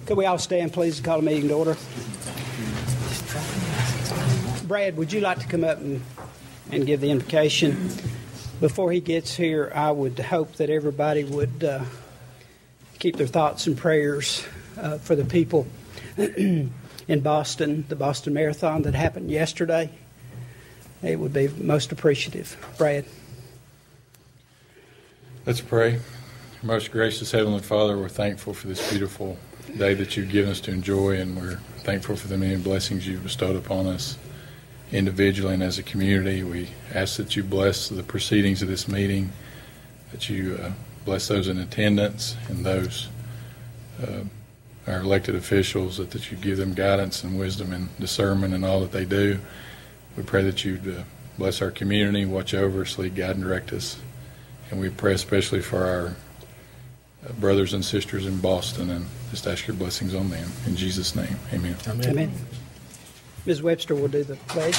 Could we all stand, please, and call the meeting to order? Brad, would you like to come up and give the invocation? Before he gets here, I would hope that everybody would keep their thoughts and prayers for the people in Boston, the Boston Marathon that happened yesterday. It would be most appreciative. Brad. Let's pray. Most gracious Heavenly Father, we're thankful for this beautiful day that you've given us to enjoy, and we're thankful for the many blessings you've bestowed upon us individually and as a community. We ask that you bless the proceedings of this meeting, that you bless those in attendance and those, our elected officials, that you give them guidance and wisdom and discernment in all that they do. We pray that you'd bless our community, watch over us, lead, guide, and direct us. And we pray especially for our brothers and sisters in Boston, and just ask your blessings on them. In Jesus' name, amen. Amen. Amen. Ms. Webster will do the pledge.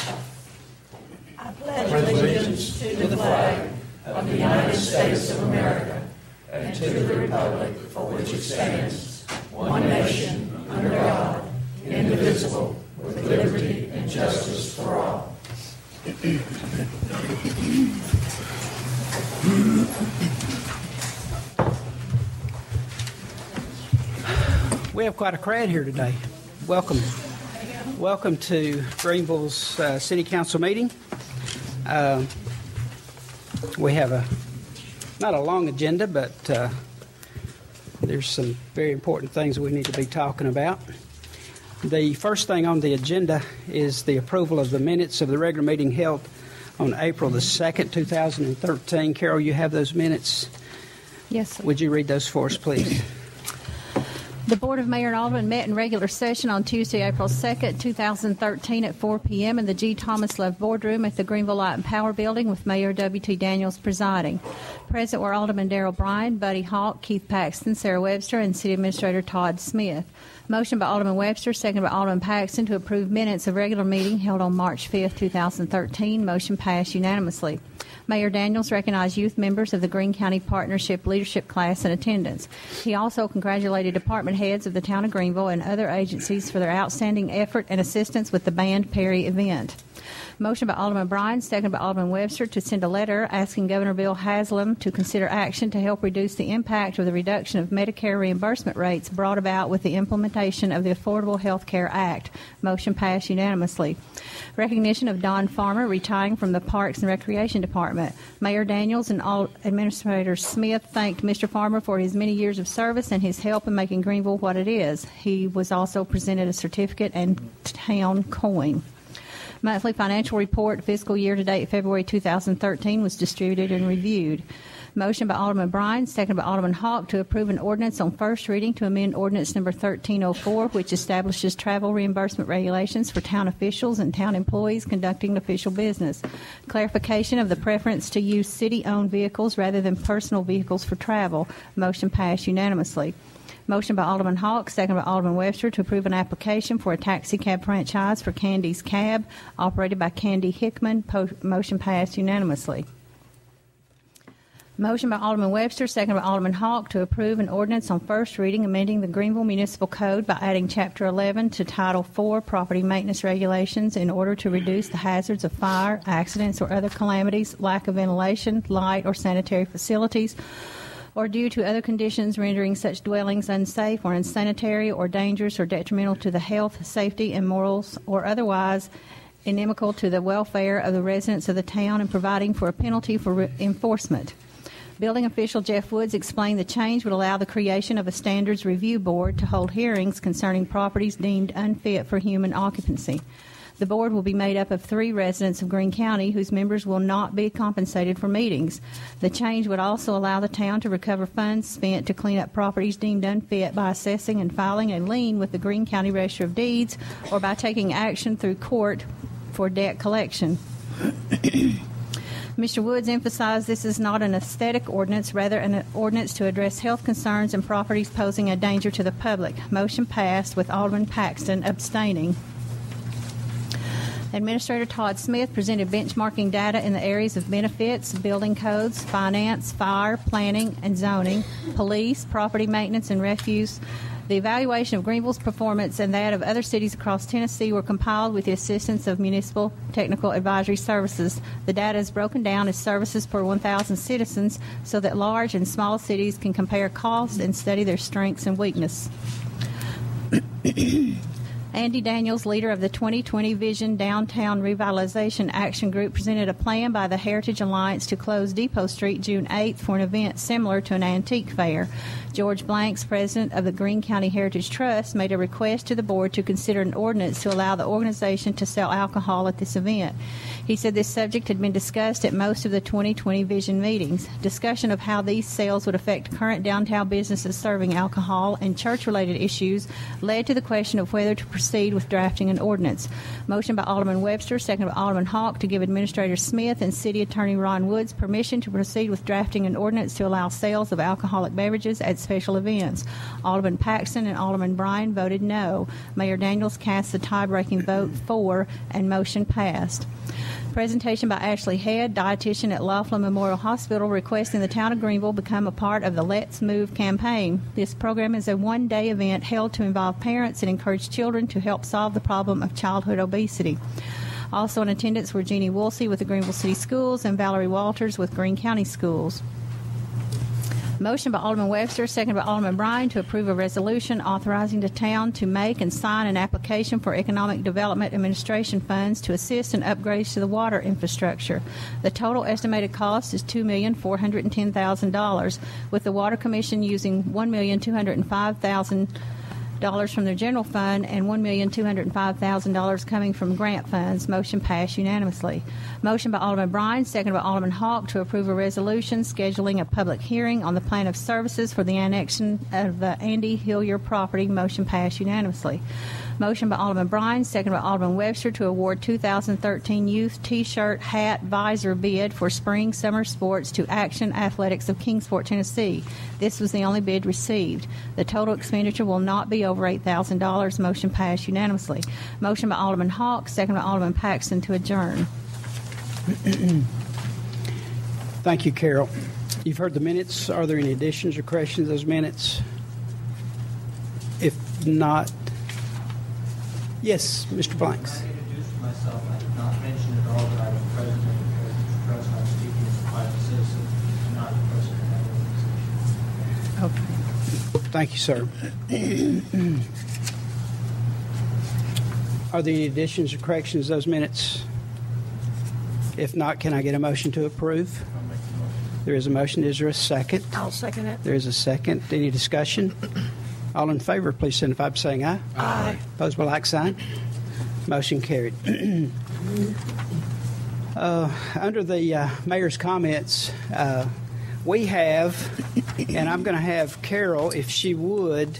I pledge allegiance to the flag of the United States of America and to the republic for which it stands, one nation, under God, indivisible, with liberty and justice for all. We have quite a crowd here today. Welcome. Welcome to Greeneville's City Council meeting. We have not a long agenda, but there's some very important things we need to be talking about. The first thing on the agenda is the approval of the minutes of the regular meeting held on April the 2nd, 2013. Carol, you have those minutes? Yes, sir. Would you read those for us, please? The Board of Mayor and Aldermen met in regular session on Tuesday, April 2nd, 2013 at 4 p.m. in the G. Thomas Love Boardroom at the Greeneville Light and Power Building with Mayor W.T. Daniels presiding. Present were Alderman Darrell Bryan, Buddy Hawk, Keith Paxton, Sarah Webster, and City Administrator Todd Smith. Motion by Alderman Webster, second by Alderman Paxton to approve minutes of regular meeting held on March 5th, 2013. Motion passed unanimously. Mayor Daniels recognized youth members of the Greene County Partnership Leadership Class in attendance. He also congratulated department heads of the town of Greeneville and other agencies for their outstanding effort and assistance with the Band Perry event. Motion by Alderman Bryan, second by Alderman Webster, to send a letter asking Governor Bill Haslam to consider action to help reduce the impact of the reduction of Medicare reimbursement rates brought about with the implementation of the Affordable Health Care Act. Motion passed unanimously. Recognition of Don Farmer retiring from the Parks and Recreation Department. Mayor Daniels and Administrator Smith thanked Mr. Farmer for his many years of service and his help in making Greeneville what it is. He was also presented a certificate and town coin. Monthly financial report fiscal year to date February 2013 was distributed and reviewed. Motion by Alderman Bryan, second by Alderman Hawk, to approve an ordinance on first reading to amend ordinance number 1304, which establishes travel reimbursement regulations for town officials and town employees conducting official business. Clarification of the preference to use city-owned vehicles rather than personal vehicles for travel. Motion passed unanimously. Motion by Alderman Hawk, second by Alderman Webster, to approve an application for a taxi cab franchise for Candy's Cab, operated by Candy Hickman. Motion passed unanimously. Motion by Alderman Webster, second by Alderman Hawk, to approve an ordinance on first reading amending the Greeneville Municipal Code by adding Chapter 11 to Title 4, Property Maintenance Regulations, in order to reduce the hazards of fire, accidents, or other calamities, lack of ventilation, light, or sanitary facilities, or due to other conditions rendering such dwellings unsafe or unsanitary or dangerous or detrimental to the health, safety, and morals, or otherwise inimical to the welfare of the residents of the town, and providing for a penalty for enforcement. Building official Jeff Woods explained the change would allow the creation of a standards review board to hold hearings concerning properties deemed unfit for human occupancy. The board will be made up of 3 residents of Greene County whose members will not be compensated for meetings. The change would also allow the town to recover funds spent to clean up properties deemed unfit by assessing and filing a lien with the Greene County Register of Deeds, or by taking action through court for debt collection. Mr. Woods emphasized this is not an aesthetic ordinance, rather an ordinance to address health concerns and properties posing a danger to the public. Motion passed with Alderman Paxton abstaining. Administrator Todd Smith presented benchmarking data in the areas of benefits, building codes, finance, fire, planning, and zoning, police, property maintenance and refuse, The evaluation of Greenville's performance and that of other cities across Tennessee were compiled with the assistance of Municipal Technical Advisory Services. The data is broken down as services per 1,000 citizens so that large and small cities can compare costs and study their strengths and weakness. Andy Daniels, leader of the 2020 Vision Downtown Revitalization Action Group, presented a plan by the Heritage Alliance to close Depot Street June 8th for an event similar to an antique fair. George Blanks, president of the Greene County Heritage Trust, made a request to the board to consider an ordinance to allow the organization to sell alcohol at this event. He said this subject had been discussed at most of the 2020 Vision meetings. Discussion of how these sales would affect current downtown businesses serving alcohol and church-related issues led to the question of whether to proceed with drafting an ordinance. Motion by Alderman Webster, second by Alderman Hawk, to give Administrator Smith and City Attorney Ron Woods permission to proceed with drafting an ordinance to allow sales of alcoholic beverages at special events. Alderman Paxton and Alderman Bryan voted no. Mayor Daniels cast the tie-breaking vote for, and motion passed. Presentation by Ashley Head, dietitian at Laughlin Memorial Hospital, requesting the town of Greeneville become a part of the Let's Move campaign. This program is a one-day event held to involve parents and encourage children to help solve the problem of childhood obesity. Also in attendance were Jeannie Woolsey with the Greeneville City Schools and Valerie Walters with Greene County Schools. Motion by Alderman Webster, second by Alderman Bryan, to approve a resolution authorizing the town to make and sign an application for Economic Development Administration funds to assist in upgrades to the water infrastructure. The total estimated cost is $2,410,000, with the Water Commission using $1,205,000 from their general fund and $1,205,000 coming from grant funds. Motion passed unanimously. Motion by Alderman Bryan, second by Alderman Hawk, to approve a resolution scheduling a public hearing on the plan of services for the annexation of the Andy Hillier property. Motion passed unanimously. Motion by Alderman Bryan, second by Alderman Webster, to award 2013 Youth T-shirt, hat, visor bid for spring summer sports to Action Athletics of Kingsport, Tennessee. This was the only bid received. The total expenditure will not be over $8,000. Motion passed unanimously. Motion by Alderman Hawk, second by Alderman Paxton, to adjourn. Thank you, Carol. You've heard the minutes. Are there any additions or corrections to those minutes? If not, yes, Mr. Blanks. I introduced myself. I did not mention at all that I was president of the Heritage Trust. I'm speaking as a private citizen and not the president of that organization. Okay. Thank you, sir. Are there any additions or corrections to those minutes? If not, can I get a motion to approve? I'll make the motion. There is a motion. Is there a second? I'll second it. There is a second. Any discussion? All in favor, please signify by saying aye. Aye. Opposed by like sign. Motion carried. Under the mayor's comments, we have, and I'm going to have Carol, if she would,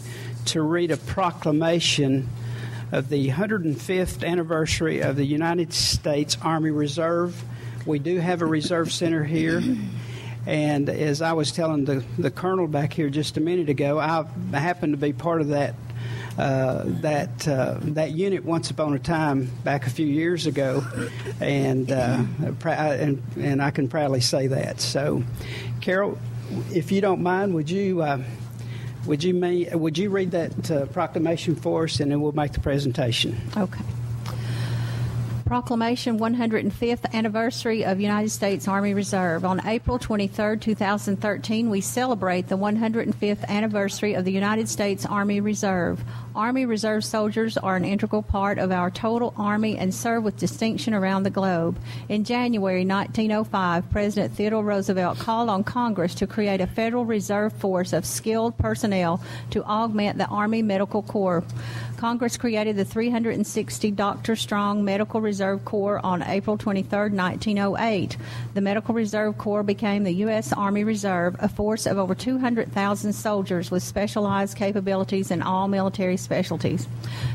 to read a proclamation of the 105th anniversary of the United States Army Reserve. We do have a reserve center here. And as I was telling the colonel back here just a minute ago, I happened to be part of that unit once upon a time back a few years ago, and I can proudly say that. So, Carol, if you don't mind, would you read that proclamation for us, and then we'll make the presentation. Okay. Proclamation 105th Anniversary of United States Army Reserve. On April 23, 2013, we celebrate the 105th anniversary of the United States Army Reserve. Army Reserve soldiers are an integral part of our total Army and serve with distinction around the globe. In January 1905, President Theodore Roosevelt called on Congress to create a Federal Reserve Force of skilled personnel to augment the Army Medical Corps. Congress created the 360-doctor-strong Medical Reserve Corps on April 23, 1908. The Medical Reserve Corps became the U.S. Army Reserve, a force of over 200,000 soldiers with specialized capabilities in all military specialties.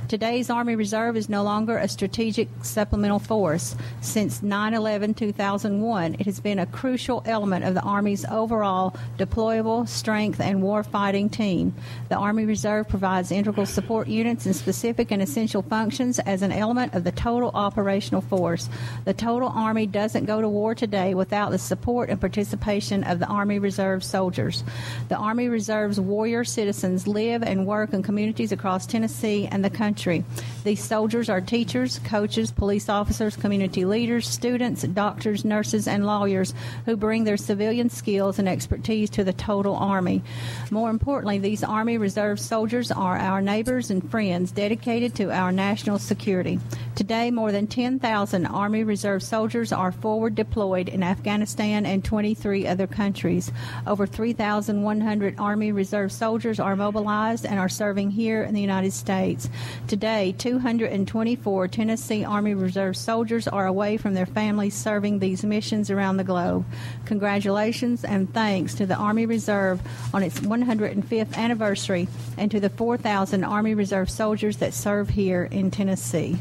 Today's Army Reserve is no longer a strategic supplemental force. Since 9/11/2001, it has been a crucial element of the Army's overall deployable strength and war-fighting team. The Army Reserve provides integral support units and specific and essential functions as an element of the total operational force. The total Army doesn't go to war today without the support and participation of the Army Reserve soldiers. The Army Reserve's warrior citizens live and work in communities across Tennessee and the country. These soldiers are teachers, coaches, police officers, community leaders, students, doctors, nurses, and lawyers who bring their civilian skills and expertise to the total Army. More importantly, these Army Reserve soldiers are our neighbors and friends dedicated to our national security. Today, more than 10,000 Army Reserve soldiers are forward deployed in Afghanistan and 23 other countries. Over 3,100 Army Reserve soldiers are mobilized and are serving here in the United States. Today, 224 Tennessee Army Reserve soldiers are away from their families serving these missions around the globe. Congratulations and thanks to the Army Reserve on its 105th anniversary and to the 4,000 Army Reserve soldiers that serve here in Tennessee.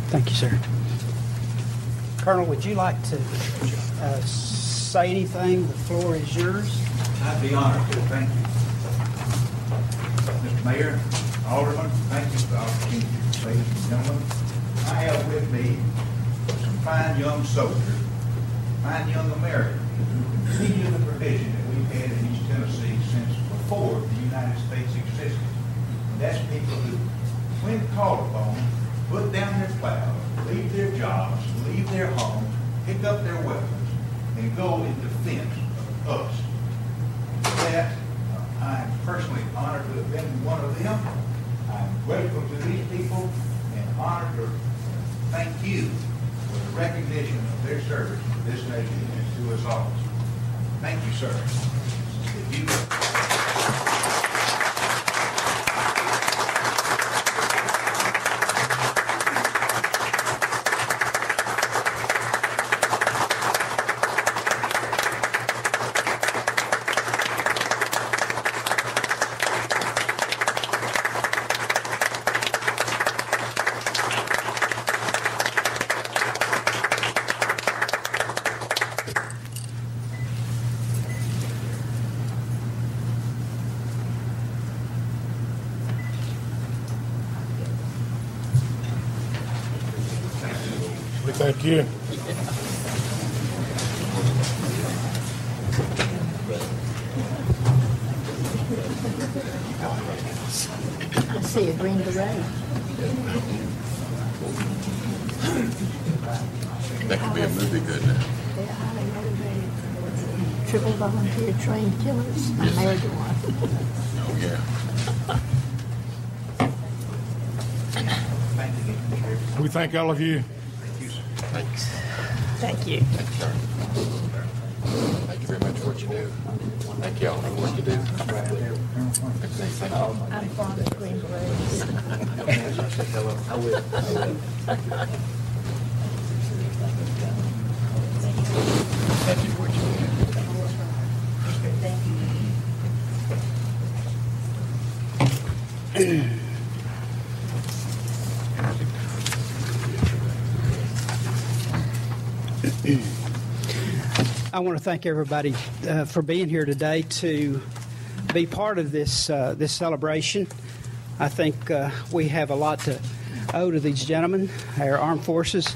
Thank you, sir. Colonel, would you like to say anything? The floor is yours. I'd be honored to. Thank you. Mr. Mayor, Alderman, thank you for the opportunity, ladies and gentlemen. I have with me some fine young soldiers, fine young Americans who continue the tradition that we've had in East Tennessee since before the United States existed. And that's people who, when called upon, put down their plows, leave their jobs, leave their homes, pick up their weapons, and go in defense of us. For that, I am personally honored to have been one of them. I'm grateful to these people and honored to thank you for the recognition of their service to this nation and to us all. Thank you, sir. If you Thank you. I see a green beret. That could be a movie, couldn't it? They're highly motivated. Triple volunteer trained killers. I'm married to one. Oh, yeah. We thank all of you. Thanks. Thank you. Thank you, sir. Thank you very much for what you do. Thank y'all for what you do. Thank you. I'm fond of green berets. I will. Thank you for what you do. I want to thank everybody for being here today to be part of this this celebration. I think we have a lot to owe to these gentlemen, our armed forces,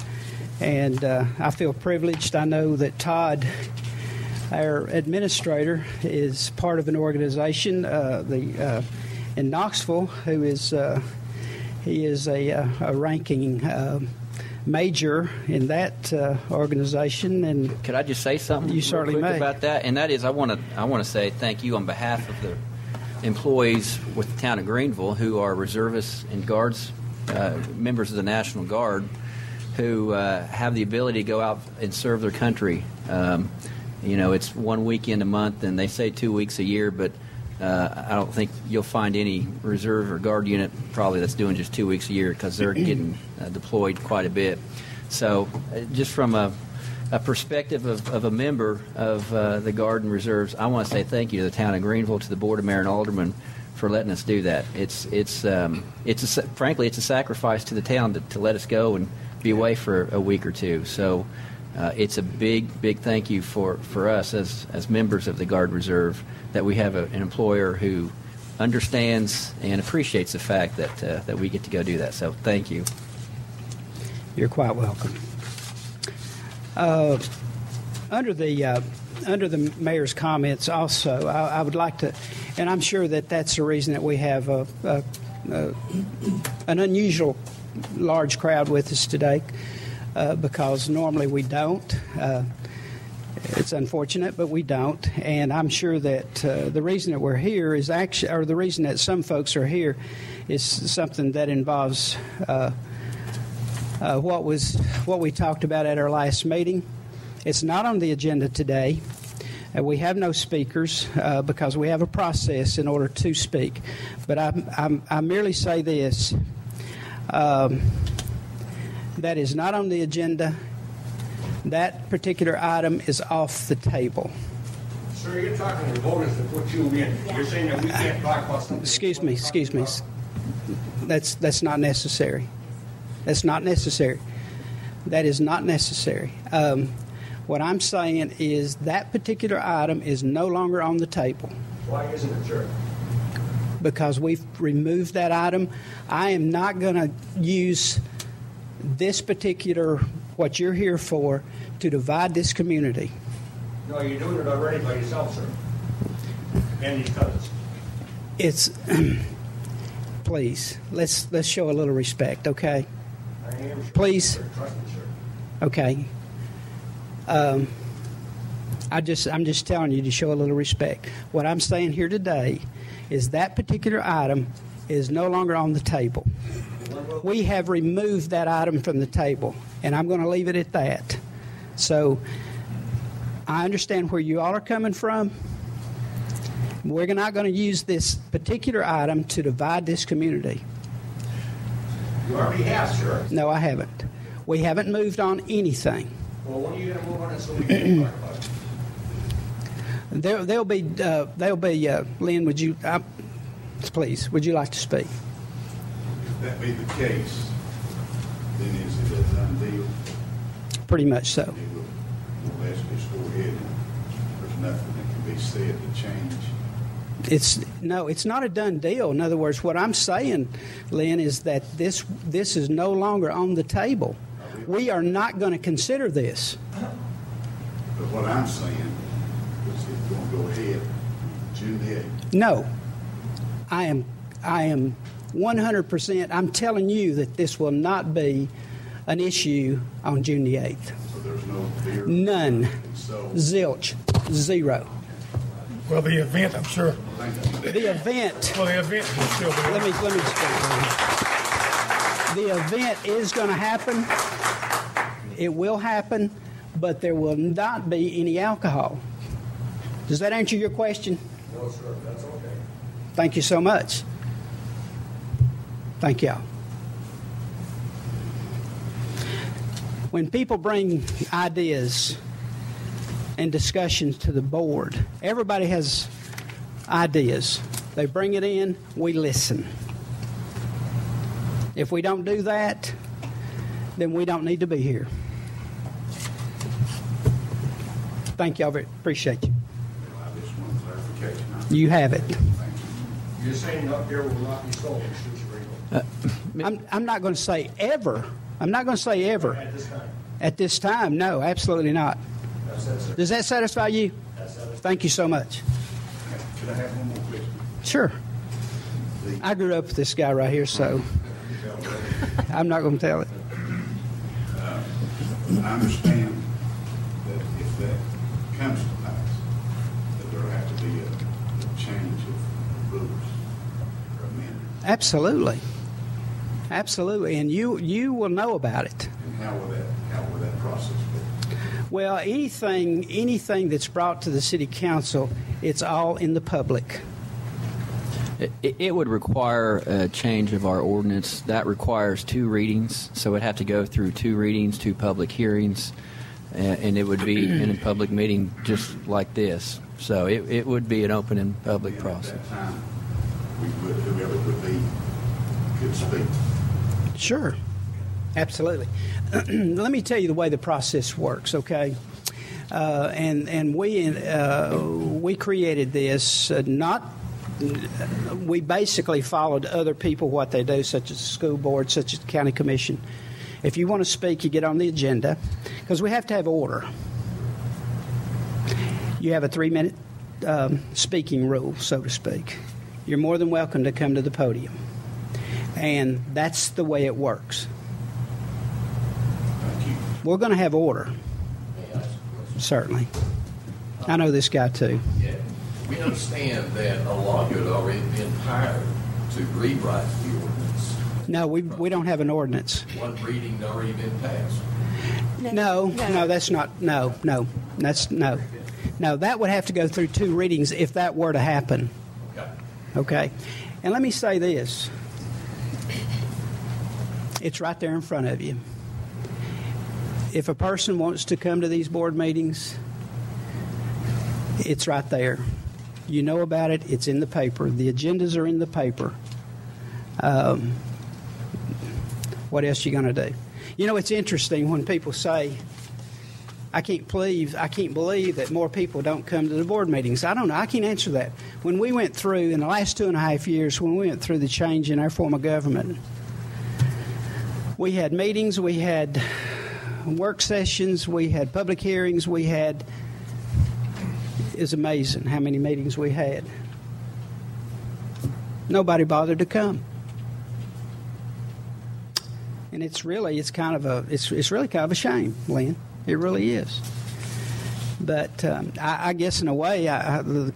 and I feel privileged. I know that Todd, our administrator, is part of an organization in Knoxville who is he is a ranking major in that organization. And could I just say something? You certainly may. About that, and that is I want to say thank you on behalf of the employees with the town of Greeneville who are reservists and guards, members of the National Guard, who have the ability to go out and serve their country. You know, it's 1 weekend a month, and they say 2 weeks a year, but I don't think you'll find any reserve or guard unit probably that's doing just 2 weeks a year because they're getting deployed quite a bit. So just from a perspective of a member of the Guard and Reserves, I want to say thank you to the town of Greeneville, to the Board of Mayor and Aldermen for letting us do that. Frankly, it's a sacrifice to the town to let us go and be away for a week or two. So it's a big thank you for us as members of the Guard Reserve that we have an employer who understands and appreciates the fact that we get to go do that. So thank you. You're quite welcome. Under the mayor's comments, also, I would like to, and I'm sure that that's the reason that we have an unusual large crowd with us today, because normally we don't. It's unfortunate, but we don't. And I'm sure that the reason that we're here is actually, or the reason that some folks are here, is something that involves what we talked about at our last meeting. It's not on the agenda today. We have no speakers because we have a process in order to speak. But I merely say this. That is not on the agenda. That particular item is off the table. Sir, you're talking to the voters to put you in. You're saying that we can't talk about something. Excuse me. That's not necessary. That's not necessary. That is not necessary. What I'm saying is that particular item is no longer on the table. Why isn't it, sir? Because we've removed that item. I am not going to use this particular, what you're here for, to divide this community. No, you're doing it already by yourself, sir. And these cousins. It's, please, let's show a little respect, okay? I am sure. Please. Sir. Trust me, sir. Okay. I'm just telling you to show a little respect. What I'm saying here today is that particular item is no longer on the table. We have removed that item from the table, and I'm going to leave it at that. So I understand where you all are coming from. We're not going to use this particular item to divide this community. You already have, sir. No, I haven't. We haven't moved on anything. Well, when are you going to move on it so we can talk about it? There'll be, Lynn, would you, please, would you like to speak? If that be the case, then is it a done deal? Pretty much so. We'll ask you to go ahead and there's nothing that can be said to change. It's not a done deal. In other words, what I'm saying, Lynn, is that this is no longer on the table. We are not going to consider this. But what I'm saying is it's going to go ahead June the 8th. No. I am 100%. I'm telling you that this will not be an issue on June the 8th. So there's no fear? None. So, Zilch. Zero. Well, the event, I'm sure. The event. Well, the event will still be. Let me explain. The event is going to happen. It will happen, but there will not be any alcohol. Does that answer your question? No, sir. That's okay. Thank you so much. Thank y'all. When people bring ideas and discussions to the board, everybody has ideas. They bring it in, we listen. If we don't do that, then we don't need to be here. Thank y'all. Appreciate you. I just want clarification. You have it. You're saying up here will not be sold in Shoots I'm not going to say ever. I'm not going to say ever. at this time. At this time, no, absolutely not. That's it, sir. Does that satisfy you? That's it. Thank you so much. Could I have one more question? Sure. I grew up with this guy right here, so I'm not going to tell it. I understand that if that comes to pass, that there will have to be a change of rules or amendments. Absolutely. Absolutely. And you will know about it. And how will that process be? Well, anything that's brought to the city council, it's all in the public. It would require a change of our ordinance. That requires 2 readings, so it'd have to go through 2 readings, 2 public hearings, and it would be in a public meeting just like this. So it would be an open and public process. At that time, whoever would be could speak. Sure. Absolutely. Let me tell you the way the process works, okay? And we created this not we basically followed other people, what they do, such as the school board, such as the county commission. If you want to speak, you get on the agenda, because we have to have order. You have a 3-minute speaking rule, so to speak. You're more than welcome to come to the podium. And that's the way it works. We're going to have order. Certainly. I know this guy, too. Yeah. We understand that a lawyer had already been hired to rewrite the ordinance. No, we don't have an ordinance. One reading had already been passed. No, that's not. No, that would have to go through 2 readings if that were to happen. Okay. And let me say this. It's right there in front of you. If a person wants to come to these board meetings, it's right there. You know about it. It's in the paper. The agendas are in the paper. What else are you going to do? You know, it's interesting when people say, I can't believe that more people don't come to the board meetings. I don't know. I can't answer that. When we went through, in the last 2.5 years, when we went through the change in our form of government, we had meetings, we had work sessions, we had public hearings, it's amazing how many meetings we had. Nobody bothered to come. And it's really kind of a shame, Lynn. It really is. But I guess in a way,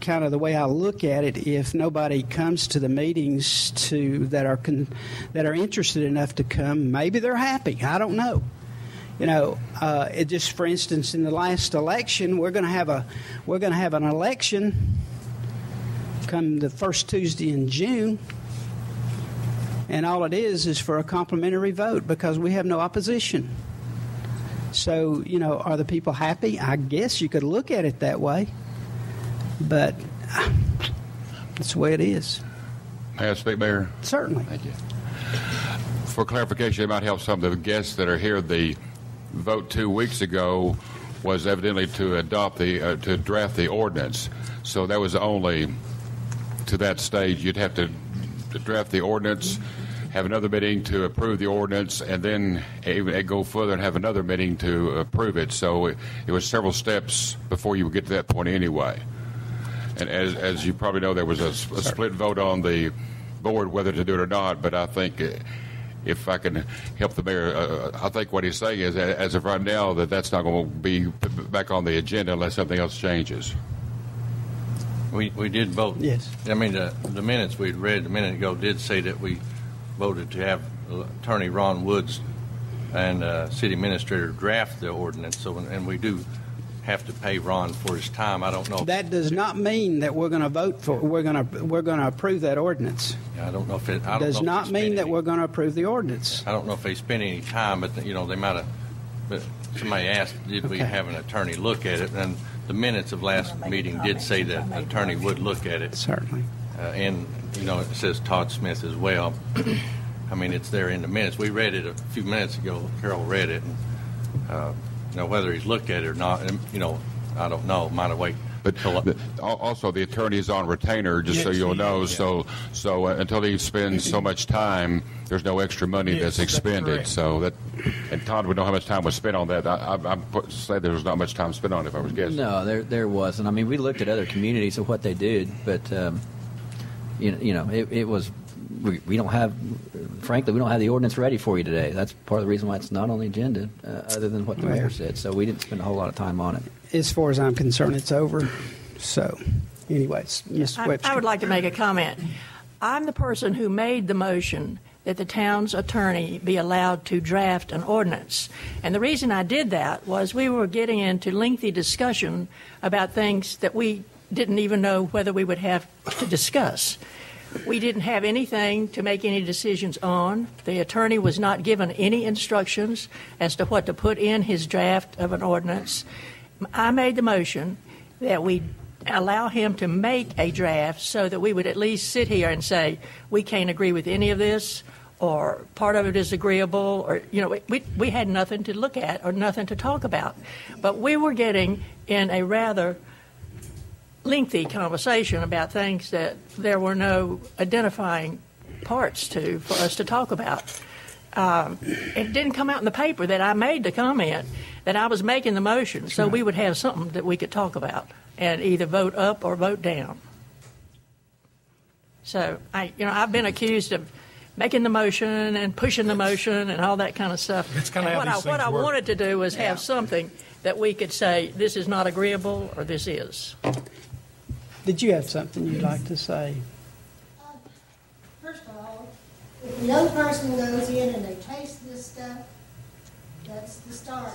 kind of the way I look at it, if nobody comes to the meetings that are interested enough to come, maybe they're happy. I don't know. You know, it just, for instance, in the last election, we're going to have an election come the first Tuesday in June. And all it is for a complimentary vote because we have no opposition. So, you know, are the people happy? I guess you could look at it that way. But that's the way it is. May I speak, Mayor? Certainly. Thank you. For clarification, it might help some of the guests that are here. The vote 2 weeks ago was evidently to adopt to draft the ordinance. So that was only to that stage. You'd have to draft the ordinance, have another meeting to approve the ordinance, and then even go further and have another meeting to approve it. So it was several steps before you would get to that point anyway. And as you probably know, there was a split vote on the board whether to do it or not, but I think if I can help the mayor, I think what he's saying is, as of right now, that's not going to be back on the agenda unless something else changes. We did vote. Yes. I mean, the minutes we'd read a minute ago did say that we voted to have Attorney Ron Woods and City Administrator draft the ordinance. So, and we do have to pay Ron for his time. I don't know. That does not mean that we're going to vote for. We're going to approve that ordinance. Yeah, I don't know if it does not mean that we're going to approve the ordinance. I don't know if they spent any time, but you know they might have. But somebody asked, did we have an attorney look at it? And the minutes of last meeting did say that an attorney would look at it. Certainly. And, you know, it says Todd Smith as well. I mean, it's there in the minutes. We read it a few minutes ago. Carol read it. And, you know, whether he's looked at it or not, you know, I don't know. Might have waited. But also the attorney is on retainer, just so you'll know. So until he spends so much time, there's no extra money that's expended. That's so and Todd would know how much time was spent on that. I say there was not much time spent on it if I was guessing. No, there wasn't. I mean, we looked at other communities and what they did, but you know, it was. We don't have, frankly, we don't have the ordinance ready for you today. That's part of the reason why it's not on the agenda, other than what the mayor said. So we didn't spend a whole lot of time on it. As far as I'm concerned, it's over. So, anyways, Ms. Webster. I would like to make a comment. I'm the person who made the motion that the town's attorney be allowed to draft an ordinance. And the reason I did that was we were getting into lengthy discussion about things that we didn't even know whether we would have to discuss. We didn't have anything to make any decisions on. The attorney was not given any instructions as to what to put in his draft of an ordinance. I made the motion that we allow him to make a draft so that we would at least sit here and say, we can't agree with any of this, or part of it is agreeable, or, you know, we had nothing to look at or nothing to talk about. But we were getting in a rather lengthy conversation about things that there were no identifying parts to for us to talk about. It didn't come out in the paper that I made the comment that I was making the motion, so we would have something that we could talk about and either vote up or vote down. So I've been accused of making the motion and pushing the motion and all that kind of stuff. That's kind of how these things what I work. wanted to do was have something that we could say this is not agreeable or this is. Did you have something you'd like to say? First of all, if a young person goes in and they taste this stuff, that's the start.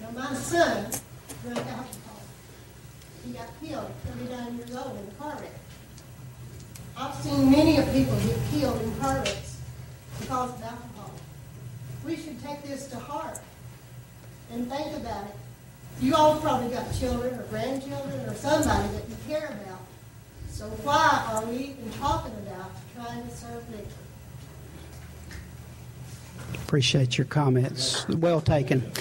Now, my son drank alcohol. He got killed, 39 years old, in a car wreck. I've seen many of people get killed in car wrecks because of alcohol. We should take this to heart and think about it. You all probably got children or grandchildren or somebody that you care about. So why are we even talking about trying to serve liquor? Appreciate your comments. Well taken.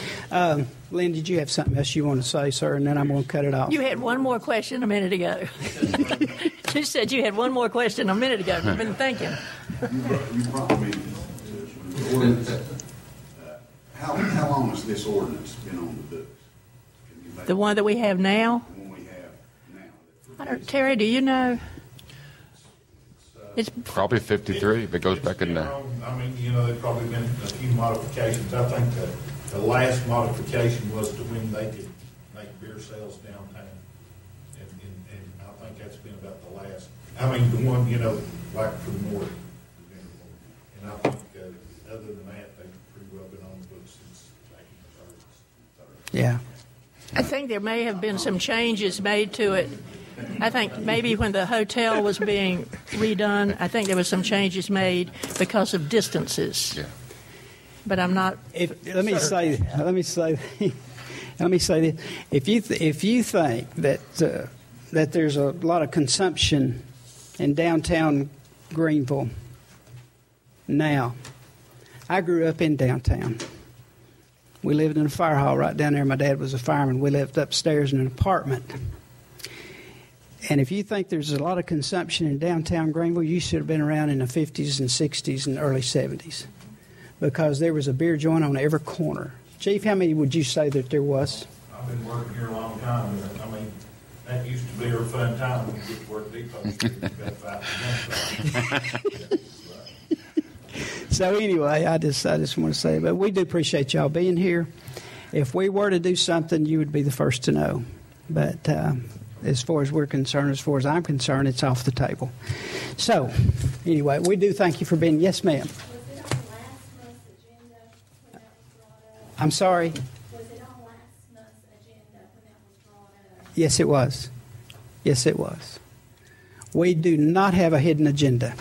Lynn, did you have something else you want to say, sir? And then I'm going to cut it off. You had one more question a minute ago. You said you had one more question a minute ago. You've been thinking. You brought me to the ordinance. How long has this ordinance been on the books? The one that we have now? The one we have now. Terry, do you know? It's probably 53 if it goes back in there. I mean, there's probably been a few modifications. I think the last modification was to when they could make beer sales downtown. And I think that's been about the last. I mean, the one, like for the north. And I think other than that, they've pretty well been on the books since back in the 30s. Yeah. I think there may have been some changes made to it. I think maybe when the hotel was being redone, I think there was some changes made because of distances. Yeah. But I'm not. Let me say this. If you think that there's a lot of consumption in downtown Greeneville now, I grew up in downtown. We lived in a fire hall right down there. My dad was a fireman. We lived upstairs in an apartment. And if you think there's a lot of consumption in downtown Greeneville, you should have been around in the 50s and 60s and early 70s, because there was a beer joint on every corner. Chief, how many would you say that there was? I've been working here a long time. I mean, that used to be a fun time when we get to work Depot Street. So anyway, I just want to say, but we do appreciate y'all being here. If we were to do something, you would be the first to know. But as far as we're concerned, as far as I'm concerned, it's off the table. So anyway, we do thank you for being. Yes, ma'am. Was it on last month's agenda when that was brought up? I'm sorry. Was it on last month's agenda when that was brought up? Yes, it was. Yes, it was. We do not have a hidden agenda.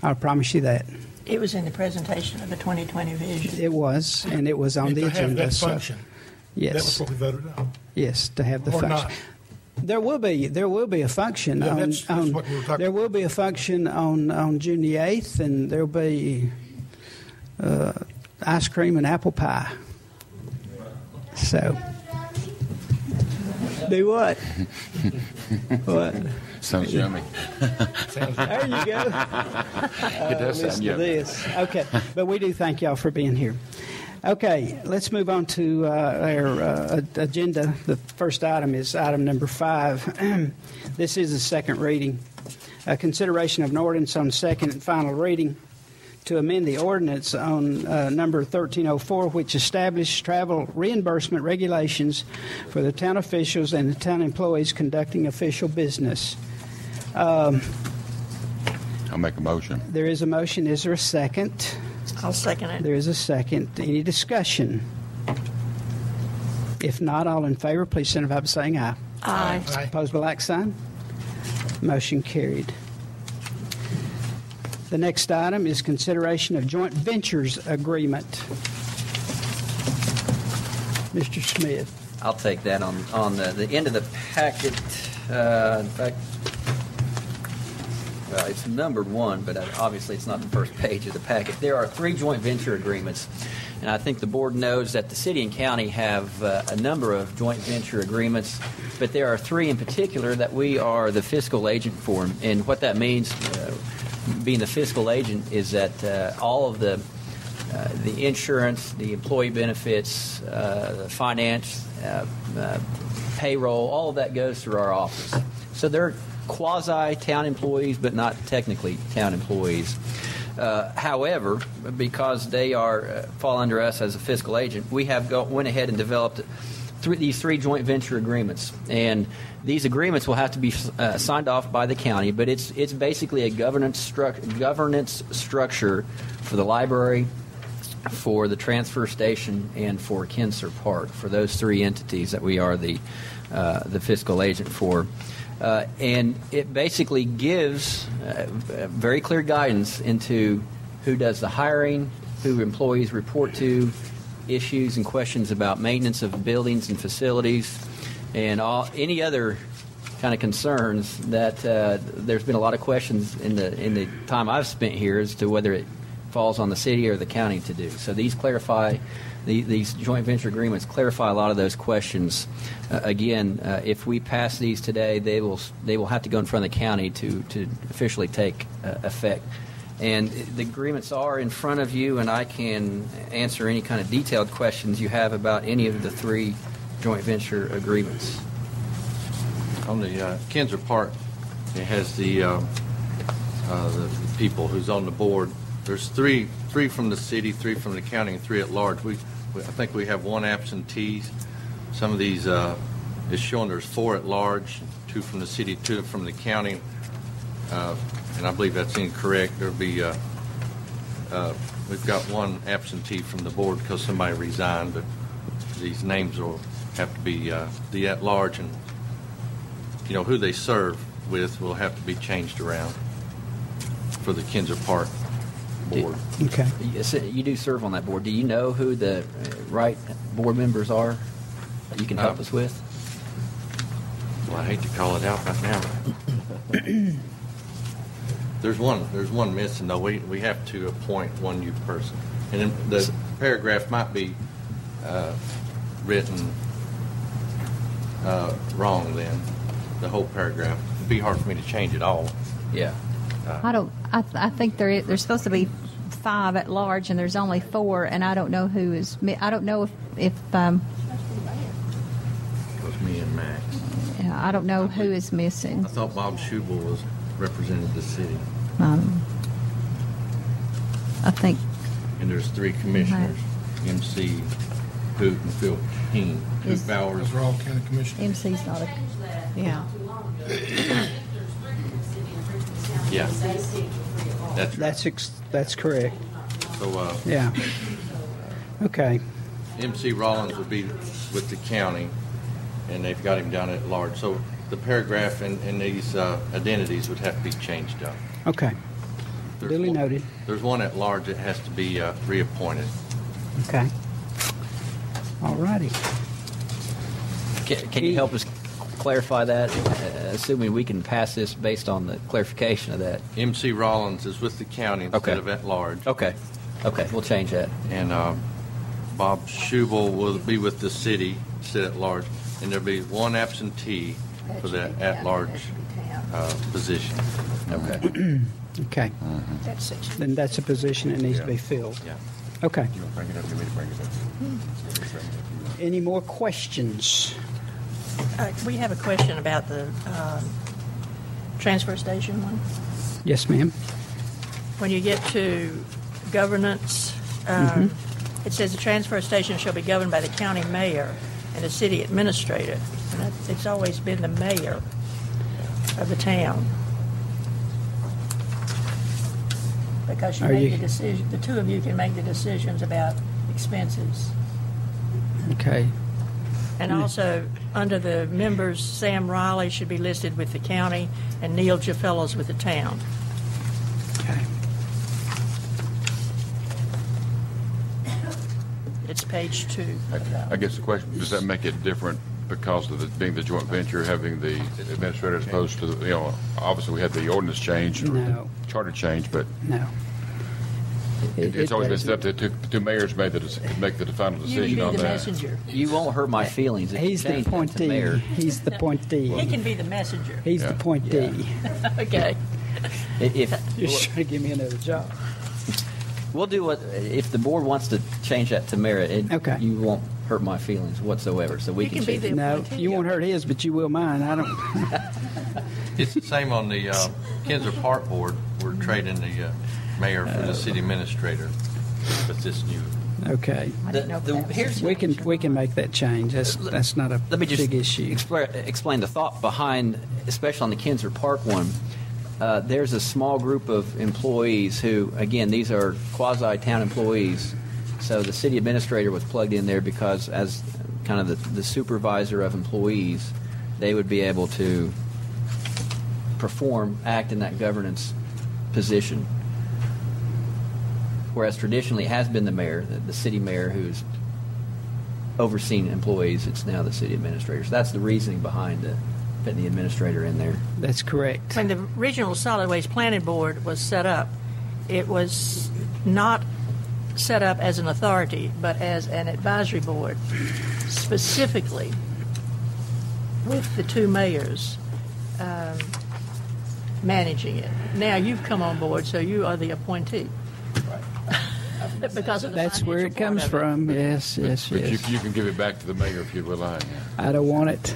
I'll promise you that. It was in the presentation of the 2020 vision. It was, and it was on the agenda. That function. Yes. That was what we voted on. Yes, to have the Or function. not. There will be a function. Yeah, on, that's what we were talking there will be a function on June the 8th, and there will be ice cream and apple pie. So, do what? What? Sounds yummy. There you go. It does sound yummy. This. Okay, but we do thank y'all for being here. Okay, let's move on to our agenda. The first item is item number 5. This is the second reading. Consideration of an ordinance on second and final reading to amend the ordinance on number 1304, which established travel reimbursement regulations for the town officials and the town employees conducting official business. I'll make a motion. There is a motion. Is there a second? I'll second it. There is a second. Any discussion? If not, all in favor, please signify by saying aye. Aye. Aye. Opposed by like sign? Motion carried. The next item is consideration of joint ventures agreement. Mr. Smith. I'll take that on the end of the packet. In fact, well, it's numbered 1, but obviously it's not the first page of the packet. There are 3 joint venture agreements, and I think the board knows that the city and county have a number of joint venture agreements, but there are 3 in particular that we are the fiscal agent for. And what that means, being the fiscal agent, is that all of the insurance, the employee benefits, the finance, payroll, all of that goes through our office. So they're quasi-town employees, but not technically town employees. However, because they fall under us as a fiscal agent, we have went ahead and developed these 3 joint venture agreements. And these agreements will have to be signed off by the county, but it's basically a governance structure for the library, for the transfer station, and for Kinser Park, for those 3 entities that we are the fiscal agent for. And it basically gives very clear guidance into who does the hiring, who employees report to, issues and questions about maintenance of buildings and facilities, and any other kind of concerns that there's been a lot of questions in the time I've spent here as to whether it falls on the city or the county to do. So these clarify, these joint venture agreements clarify a lot of those questions. Again, if we pass these today, they will have to go in front of the county to officially take effect. And the agreements are in front of you, and I can answer any kind of detailed questions you have about any of the 3 joint venture agreements. On the Kinser Park, it has the people who's on the board. There's three from the city, 3 from the county, and 3 at large. I think we have 1 absentee. Some of these is showing there's 4 at large, 2 from the city, 2 from the county, and I believe that's incorrect. There'll be we've got 1 absentee from the board because somebody resigned, but these names will have to be the at large, and who they serve with will have to be changed around for the Kinser Park board. Okay. You do serve on that board. Do you know who the right board members are that you can help us with? Well, I hate to call it out right now. There's one missing, though. We have to appoint 1 new person. And then the paragraph might be written wrong then, the whole paragraph. It'd be hard for me to change it all. Yeah. I think there's supposed to be 5 at large, and there's only 4, and I don't know who is. I don't know if It was me and Max. Yeah, I don't know who is missing. I thought Bob Schubel represented the city. I think. And there's 3 commissioners: MC, Hoot, and Phil King. Hoot Bowers. Those are all county commissioners. MC's not a. Yeah. Yeah. That's right. That's correct. So yeah. Okay. MC Rollins would be with the county, and they've got him down at large. So the paragraph and these identities would have to be changed up. Okay. Duly noted. There's 1 at large that has to be reappointed. Okay. All righty. Can you help us clarify that, assuming we can pass this based on the clarification of that? MC Rollins is with the county instead of at large. Okay, we'll change that. And Bob Schubel will be with the city instead at large, and there'll be 1 absentee for that at large position. Okay. Okay. Then that's a position that needs to be filled. Yeah. Okay. You want to bring it up? You want me to bring it up? Any more questions? We have a question about the transfer station one. Yes, ma'am. When you get to governance, it says the transfer station shall be governed by the county mayor and the city administrator. And it's always been the mayor of the town. Because you make the decision, the 2 of you can make the decisions about expenses. Okay. And also, under the members, Sam Riley should be listed with the county and Neil Jaffellas with the town. Okay. It's page 2. I guess the question, does that make it different because of it being the joint venture, having the administrator as opposed to, obviously we had the ordinance change or No. charter change, but No. it's always been stuff that two mayors make the final You decision can on be the that. messenger. You won't hurt my feelings. If you He's the change that to appointee. mayor. He's the appointee. He can be the messenger. He's the Yeah. appointee. Okay. If You're just trying to give me another job. we'll do what if the board wants to change that to mayor, Okay. you won't hurt my feelings whatsoever. So we You can can be change the it. No, appointee. you won't hurt his, but you will mine. I don't. It's the same on the Kinzer Park Board. We're trading the mayor for the city administrator with this new. Okay. Here's We can make that change. That's not a Let me just big issue. explain the thought behind, especially on the Kinzer Park one. There's a small group of employees who, again, these are quasi-town employees. So the city administrator was plugged in there because as kind of the supervisor of employees, they would be able to act in that governance position. Whereas traditionally it has been the mayor, the city mayor, who's overseen employees. It's now the city administrator. So that's the reasoning behind putting the administrator in there. That's correct. When the original Solid Waste Planning Board was set up, it was not set up as an authority, but as an advisory board, specifically with the two mayors managing it. Now you've come on board, so you are the appointee. Because of the That's where it financial part comes of it. from. Yes, yes, But yes. you can give it back to the mayor if you would like. I don't want it.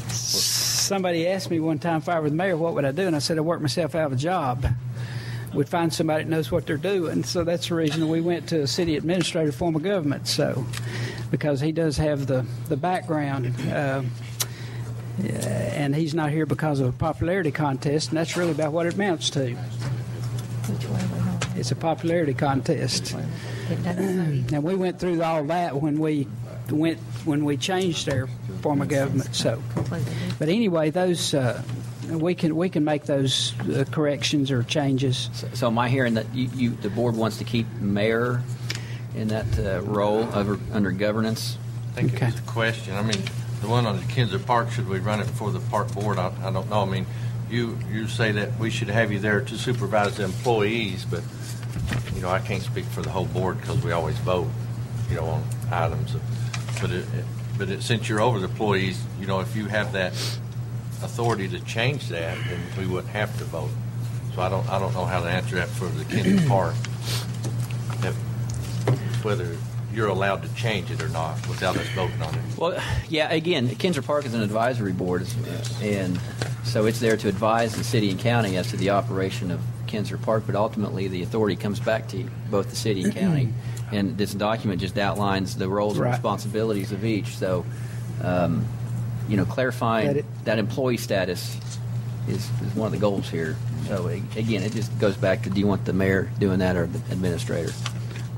Somebody asked me one time if I were the mayor, what would I do? And I said, I'd work myself out of a job. We'd find somebody that knows what they're doing. So that's the reason we went to a city administrator form of government. So, because he does have the background, and he's not here because of a popularity contest, and that's really about what it amounts to. It's a popularity contest. And we went through all that when we changed our form of government. So, but anyway, those we can make those corrections or changes. So am I hearing that the board wants to keep mayor in that role under governance? I think it's a question. I mean, the one on the Kinzer Park, should we run it before the park board? I don't know. I mean, you say that we should have you there to supervise the employees, but I can't speak for the whole board because we always vote, on items. But since you're over the employees, if you have that authority to change that, then we wouldn't have to vote. So I don't know how to answer that for the Kinzer Park. Whether you're allowed to change it or not without us voting on it. Well, yeah, again, Kinzer Park is an advisory board, and so it's there to advise the city and county as to the operation of Kinzer Park, but ultimately the authority comes back to both the city and county. And this document just outlines the roles and responsibilities of each. So, clarifying that employee status is one of the goals here. So, again, it just goes back to, do you want the mayor doing that or the administrator?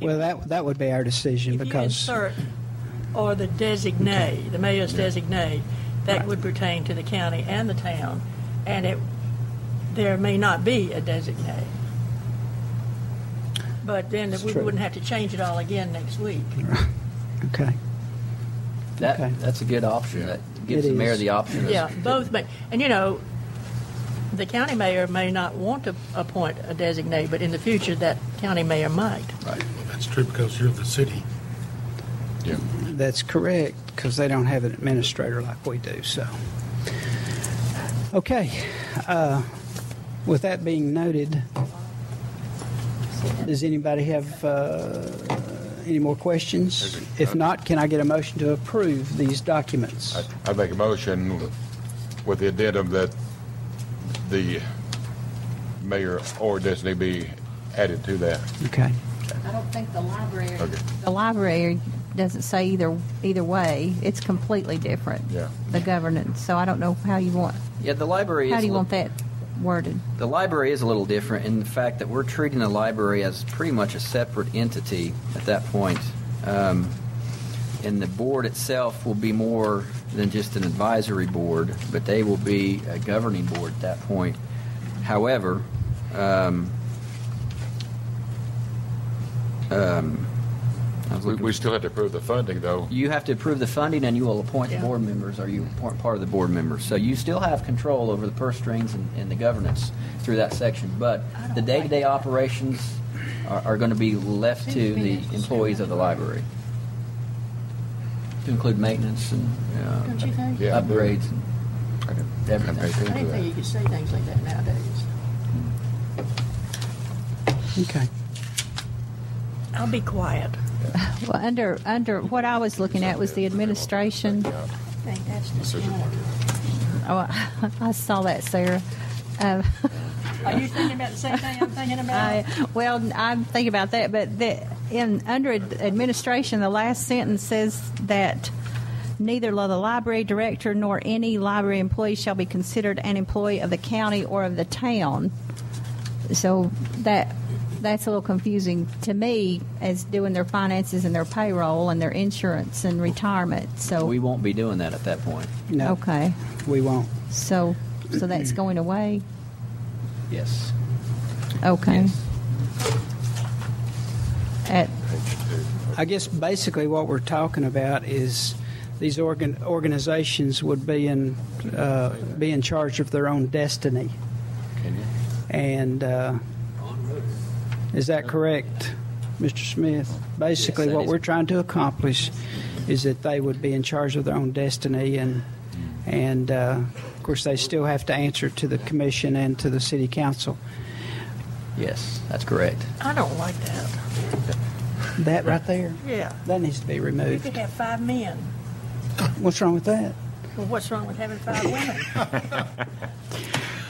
Well, that would be our decision If because you insert or the designee, the mayor's designee, that would pertain to the county and the town, and there may not be a designee. But then we wouldn't have to change it all again next week. Okay. That's a good option. That gives the mayor the option. Yeah, both may. And the county mayor may not want to appoint a designee, but in the future that county mayor might. Right. Well, that's true because you're the city. Yeah. That's correct because they don't have an administrator like we do. So, okay. With that being noted, does anybody have any more questions? If not, can I get a motion to approve these documents? I make a motion with the addendum that the mayor or designee be added to that. Okay. I don't think the library. Okay. The library doesn't say either way. It's completely different. Yeah. The governance. So I don't know how you want. Yeah, the library. How do you want that worded? The library is a little different in the fact that we're treating the library as pretty much a separate entity at that point. And the board itself will be more than just an advisory board, but they will be a governing board at that point. However, I'm We still have to approve the funding, though. You have to approve the funding, and you will appoint the board members, or you appoint part of the board members. So you still have control over the purse strings and the governance through that section. But the day-to-day operations are going to be left to the employees of the library, to include maintenance and Don't you think? upgrades and everything. I didn't think you could say things like that nowadays. Okay. I'll be quiet. Well, under what I was looking at was the administration. I think that's discriminatory. Oh, I saw that, Sarah. Are you thinking about the same thing I'm thinking about? I'm thinking about that, but under administration, the last sentence says that neither the library director nor any library employee shall be considered an employee of the county or of the town. So that's a little confusing to me as doing their finances and their payroll and their insurance and retirement. So We won't be doing that at that point. No. Okay. We won't. So that's going away? Yes. Okay. Yes. I guess basically what we're talking about is these organizations would be in charge of their own destiny. And is that correct, Mr. Smith? Basically, Yes, what is. we're trying to accomplish is that they would be in charge of their own destiny, and of course, they still have to answer to the commission and to the city council. Yes, that's correct. I don't like that. That right there, Yeah. that needs to be You removed. could have 5 men. What's wrong with that? Well, what's wrong with having 5 women?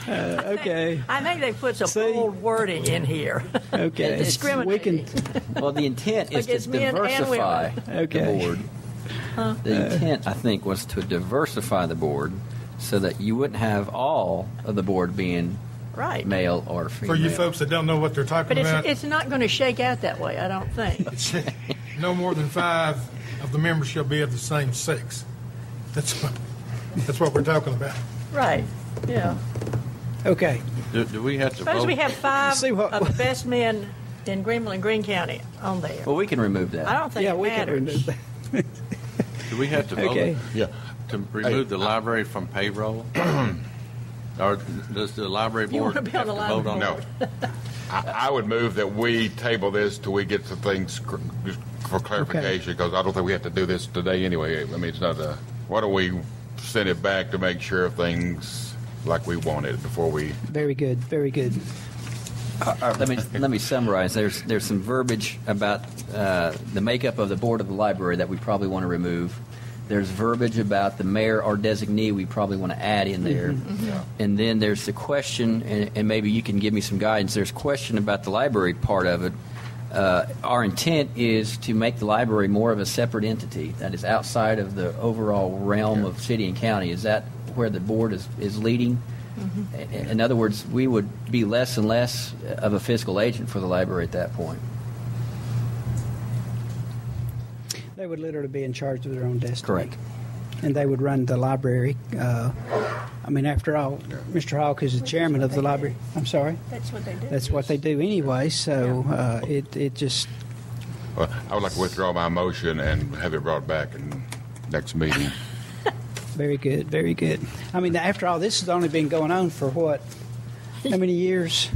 Okay. I think they put some bold wording in here. Okay. Discriminating. Well, the intent is to Against men and diversify women. the board. The intent, I think, was to diversify the board so that you wouldn't have all of the board being Right. male or female. For you folks that don't know what they're talking But about, it's not going to shake out that way, I don't think. no more than 5 of the members shall be of the same sex. That's what we're talking about. Right. Yeah. Okay. Do we have to Suppose vote? we have 5 See what- of the best men in Greenville and Greene County on there. Well, we can remove that. I don't think Yeah, it we matters. can remove that. Do we have to vote? Okay. Yeah. To remove the library from payroll? Or does the library You board wanna have be on to the vote library on board. it? I would move that we table this till we get some things for clarification, because I don't think we have to do this today anyway. I mean, it's not a. Why don't we send it back to make sure everything's like we want it before we. Very good. Very good. Let me summarize. There's some verbiage about the makeup of the board of the library that we probably want to remove. There's verbiage about the mayor or designee we probably want to add in there. And then there's the question, and maybe you can give me some guidance. There's a question about the library part of it. Our intent is to make the library more of a separate entity that is outside of the overall realm of city and county. Is that where the board is leading? In other words, we would be less and less of a fiscal agent for the library at that point. They would literally be in charge of their own destiny. Correct. And they would run the library. I mean, after all, Mr. Hawk is the chairman of the library. I'm sorry? That's what they do. That's what they do anyway, so it just... Well, I would like to withdraw my motion and have it brought back in next meeting. Very good, very good. I mean, after all, this has only been going on for what? How many years?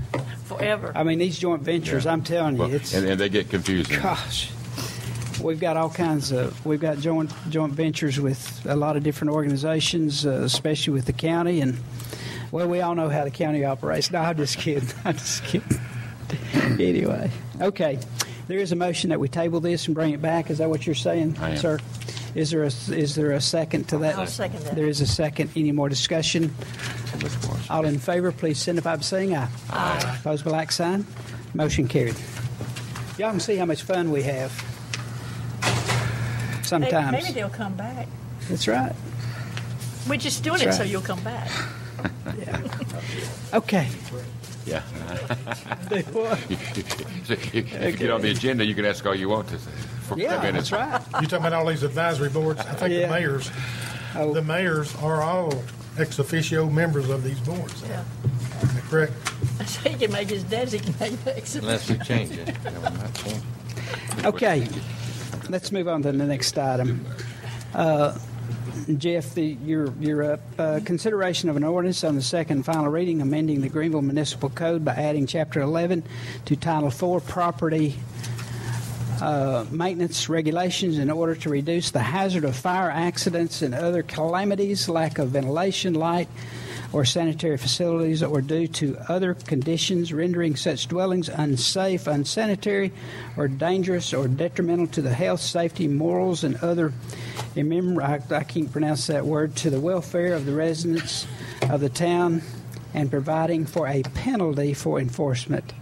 Forever. I mean, these joint ventures, I'm telling you, Well, it's... and they get confusing. Gosh. We've got all kinds of... We've got joint ventures with a lot of different organizations, especially with the county, and, well, we all know how the county operates. No, I'm just kidding. I'm just kidding. Anyway, okay. There is a motion that we table this and bring it back. Is that what you're saying, I am. sir? Is there a second to that? I'll second that. There is a second. Any more discussion? All in favor, please signify by saying aye. Aye. Opposed by like sign. Motion carried. Y'all can see how much fun we have. Sometimes. Maybe they'll come back. That's right. We're just doing That's it so right. you'll come back. Okay. Yeah. Do what? If you get on the agenda, you can ask all you want to for Yeah, minutes. that's right. You're talking about all these advisory boards. I think Yeah. the mayors are all ex officio members of these boards. Yeah. Is that correct? So he can make his designate. Unless we change it. Okay. Let's move on to the next item. Jeff, you're up. Consideration of an ordinance on the second and final reading, amending the Greeneville Municipal Code by adding Chapter 11 to Title 4 Property Maintenance Regulations in order to reduce the hazard of fire accidents and other calamities, lack of ventilation, light, or sanitary facilities, or due to other conditions rendering such dwellings unsafe, unsanitary, or dangerous, or detrimental to the health, safety, morals, and other, I can't pronounce that word, to the welfare of the residents of the town, and providing for a penalty for enforcement.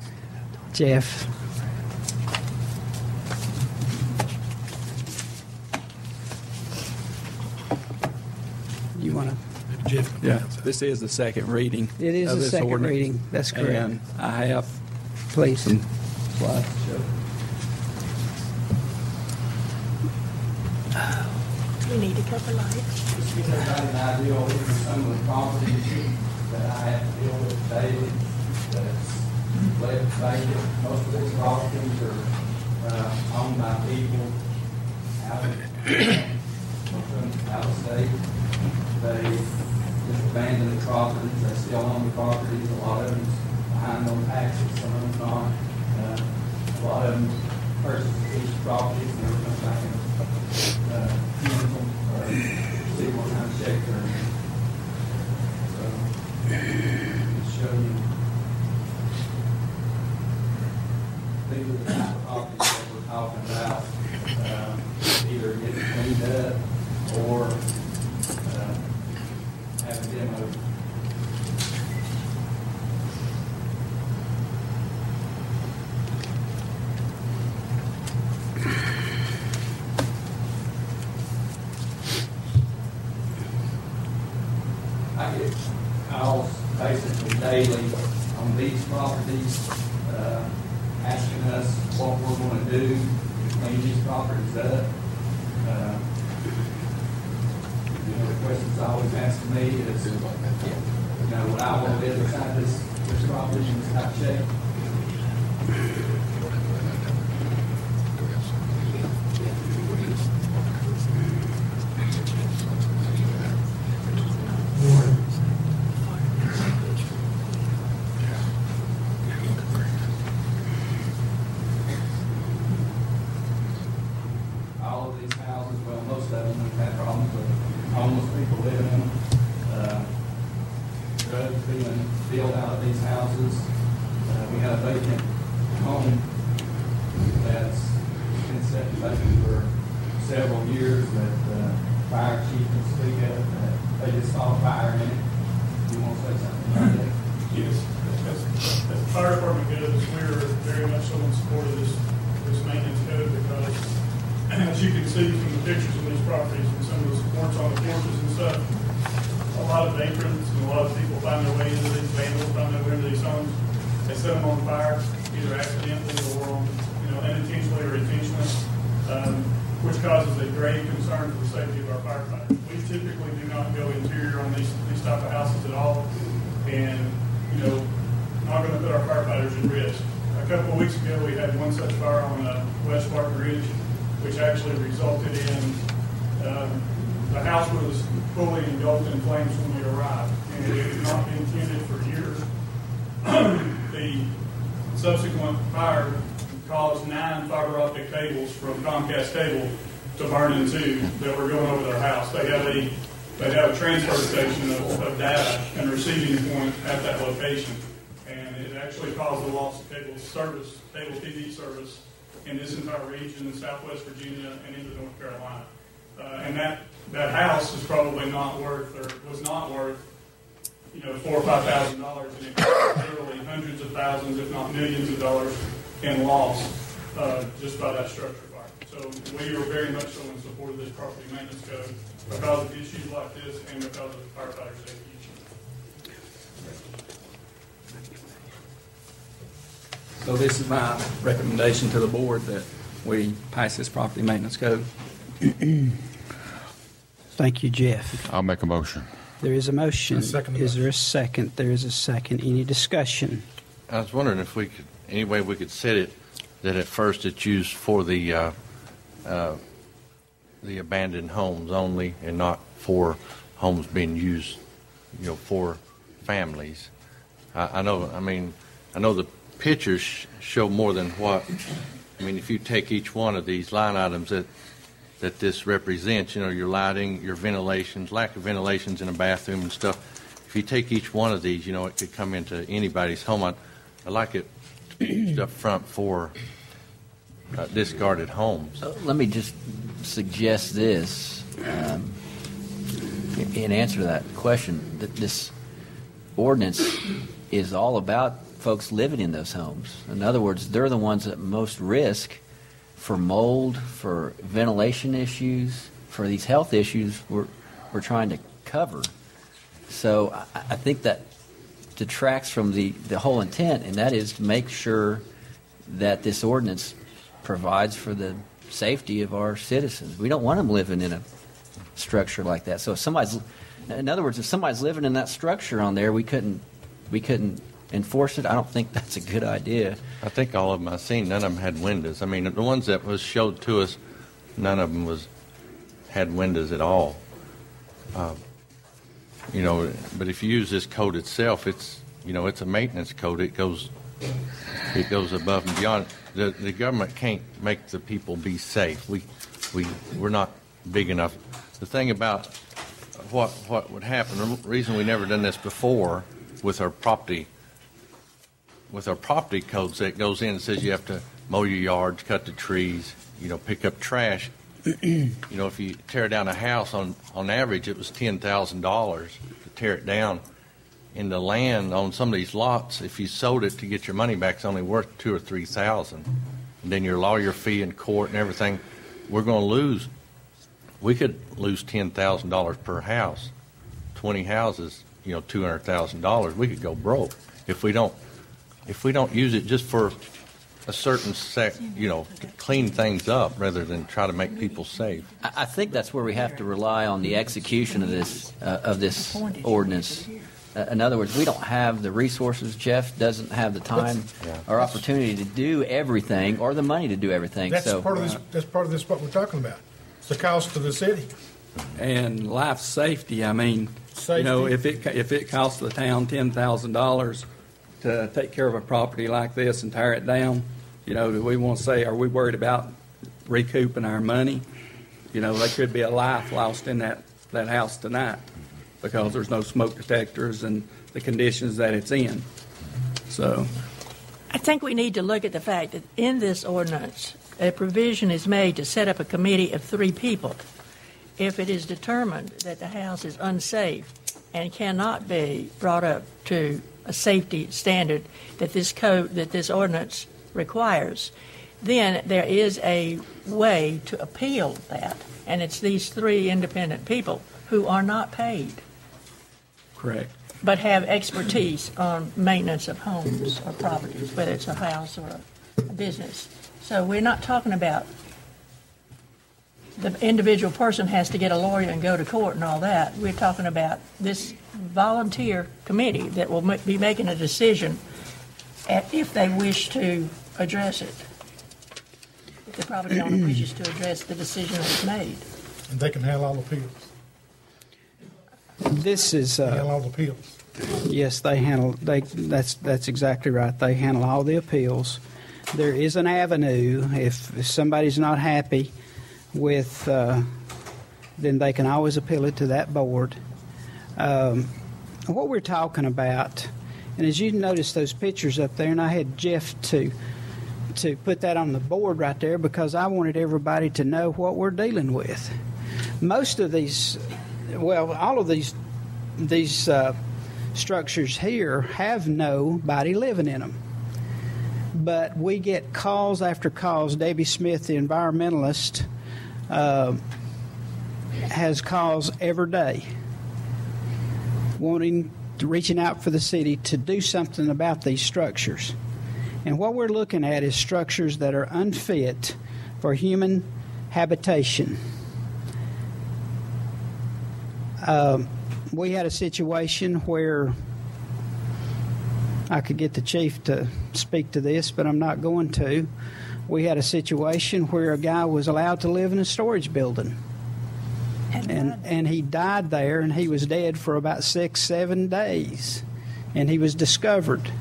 Jeff. You want to? Yeah, this is the second reading. It is of the this second ordinance. reading. That's correct. And I have Please. some slides to show. We need a couple lights. Just to give everybody an idea of some of the properties that I have to deal with daily that's left vacant. Most of these properties are owned by people out of state. They just abandon the properties. They still own the properties. A lot of them behind on taxes. Some of them not. A lot of them purchase these properties and never come back and use them or see what kind of check they're in. So, just show you. These are the type of properties that we're talking about. Either getting cleaned up or have a demo. I get calls basically daily on these properties, asking us what we're going to do to clean these properties up. The questions always asked me is, would I want to live inside this property in this type of shape? All of these houses, well, most of them have had problems with homeless people living in them, drugs being filled out of these houses. We had a vacant home that's been set vacant for several years that the fire chief can speak of. They just saw a fire in it. You want to say something about that? Yes. As the fire department goes, we're very much so in support of this maintenance code because, as you can see from the pictures of these properties and some of the supports on the porches and stuff, a lot of vagrants and a lot of people find their way into these, vandals find their way into these homes. They set them on fire, either accidentally or unintentionally or intentionally, which causes a grave concern for the safety of our firefighters. We typically do not go interior on these type of houses at all, and not going to put our firefighters at risk. A couple of weeks ago, we had one such fire on West Spartan Ridge, which actually resulted in the house was fully engulfed in flames when we arrived, and it had not been tended for years. The subsequent fire caused 9 fiber optic cables from Comcast Cable to burn in 2 that were going over their house. They have a transfer station of data and receiving point at that location, and it actually caused the loss of cable TV service in this entire region, in Southwest Virginia and into North Carolina. And that house is probably not worth, or was not worth, $4,000 or $5,000, and it cost literally hundreds of thousands, if not millions of dollars in loss just by that structure fire. So we are very much so in support of this property maintenance code because of issues like this and because of the firefighter safety issues. So this is my recommendation to the board that we pass this property maintenance code. Thank you, Jeff. I'll make a motion. There is a motion. Is there a second? There is a second. Any discussion? I was wondering if we could, any way we could set it that at first it's used for the the abandoned homes only and not for homes being used, for families. I know the pictures show more than what. I mean, if you take each one of these line items that this represents, your lighting, your ventilations, lack of ventilations in a bathroom and stuff, if you take each one of these, it could come into anybody's home. I like it to be used up front for discarded homes. Let me just suggest this in answer to that question, that this ordinance is all about folks living in those homes. In other words, they're the ones at most risk for mold, for ventilation issues, for these health issues we're trying to cover. So I think that detracts from the whole intent, and that is to make sure that this ordinance provides for the safety of our citizens. We don't want them living in a structure like that. So if somebody's living in that structure on there, we couldn't enforce it. I don't think that's a good idea. I think all of them I've seen, none of them had windows. I mean, the ones that was showed to us, none of them had windows at all. But if you use this code itself, it's a maintenance code. It goes above and beyond. The government can't make the people be safe. We're not big enough. The thing about what would happen, the reason we never done this before with our property codes, that goes in and says you have to mow your yards, cut the trees, pick up trash. If you tear down a house, on average, it was $10,000 to tear it down. In the land on some of these lots, if you sold it to get your money back, it's only worth $2,000 or $3,000. And then your lawyer fee in court and everything, we could lose $10,000 per house. 20 houses, $200,000. We could go broke if we don't use it just for a certain clean things up rather than try to make people safe. I think that's where we have to rely on the execution of this ordinance. In other words, we don't have the resources. Jeff doesn't have the time or opportunity to do everything or the money to do everything. That's part of this what we're talking about. It's the cost to the city. And life safety. I mean, if it costs the town $10,000 to take care of a property like this and tear it down, do we want to say, are we worried about recouping our money? There could be a life lost in that house tonight because there's no smoke detectors and the conditions that it's in. So I think we need to look at the fact that in this ordinance, a provision is made to set up a committee of 3 people. If it is determined that the house is unsafe and cannot be brought up to a safety standard that this ordinance requires, then there is a way to appeal that, and it's these 3 independent people who are not paid. Correct. But have expertise on maintenance of homes or properties, whether it's a house or a business. So we're not talking about the individual person has to get a lawyer and go to court and all that. We're talking about this volunteer committee that will be making a decision if they wish to address it. If the property owner wishes to address the decision that's made. And they can handle all appeals. This is handle all the appeals. Yes, they handle. That's exactly right. They handle all the appeals. There is an avenue if somebody's not happy with, then they can always appeal it to that board. What we're talking about, and as you notice those pictures up there, and I had Jeff to put that on the board right there because I wanted everybody to know what we're dealing with. Most of these, all of these structures here have nobody living in them. But we get calls after calls. Debbie Smith, the environmentalist, has calls every day reaching out for the city to do something about these structures. And what we're looking at is structures that are unfit for human habitation. We had a situation where I could get the chief to speak to this, but I'm not going to. We had a situation where a guy was allowed to live in a storage building. And he died there, and he was dead for about 6-7 days. And he was discovered.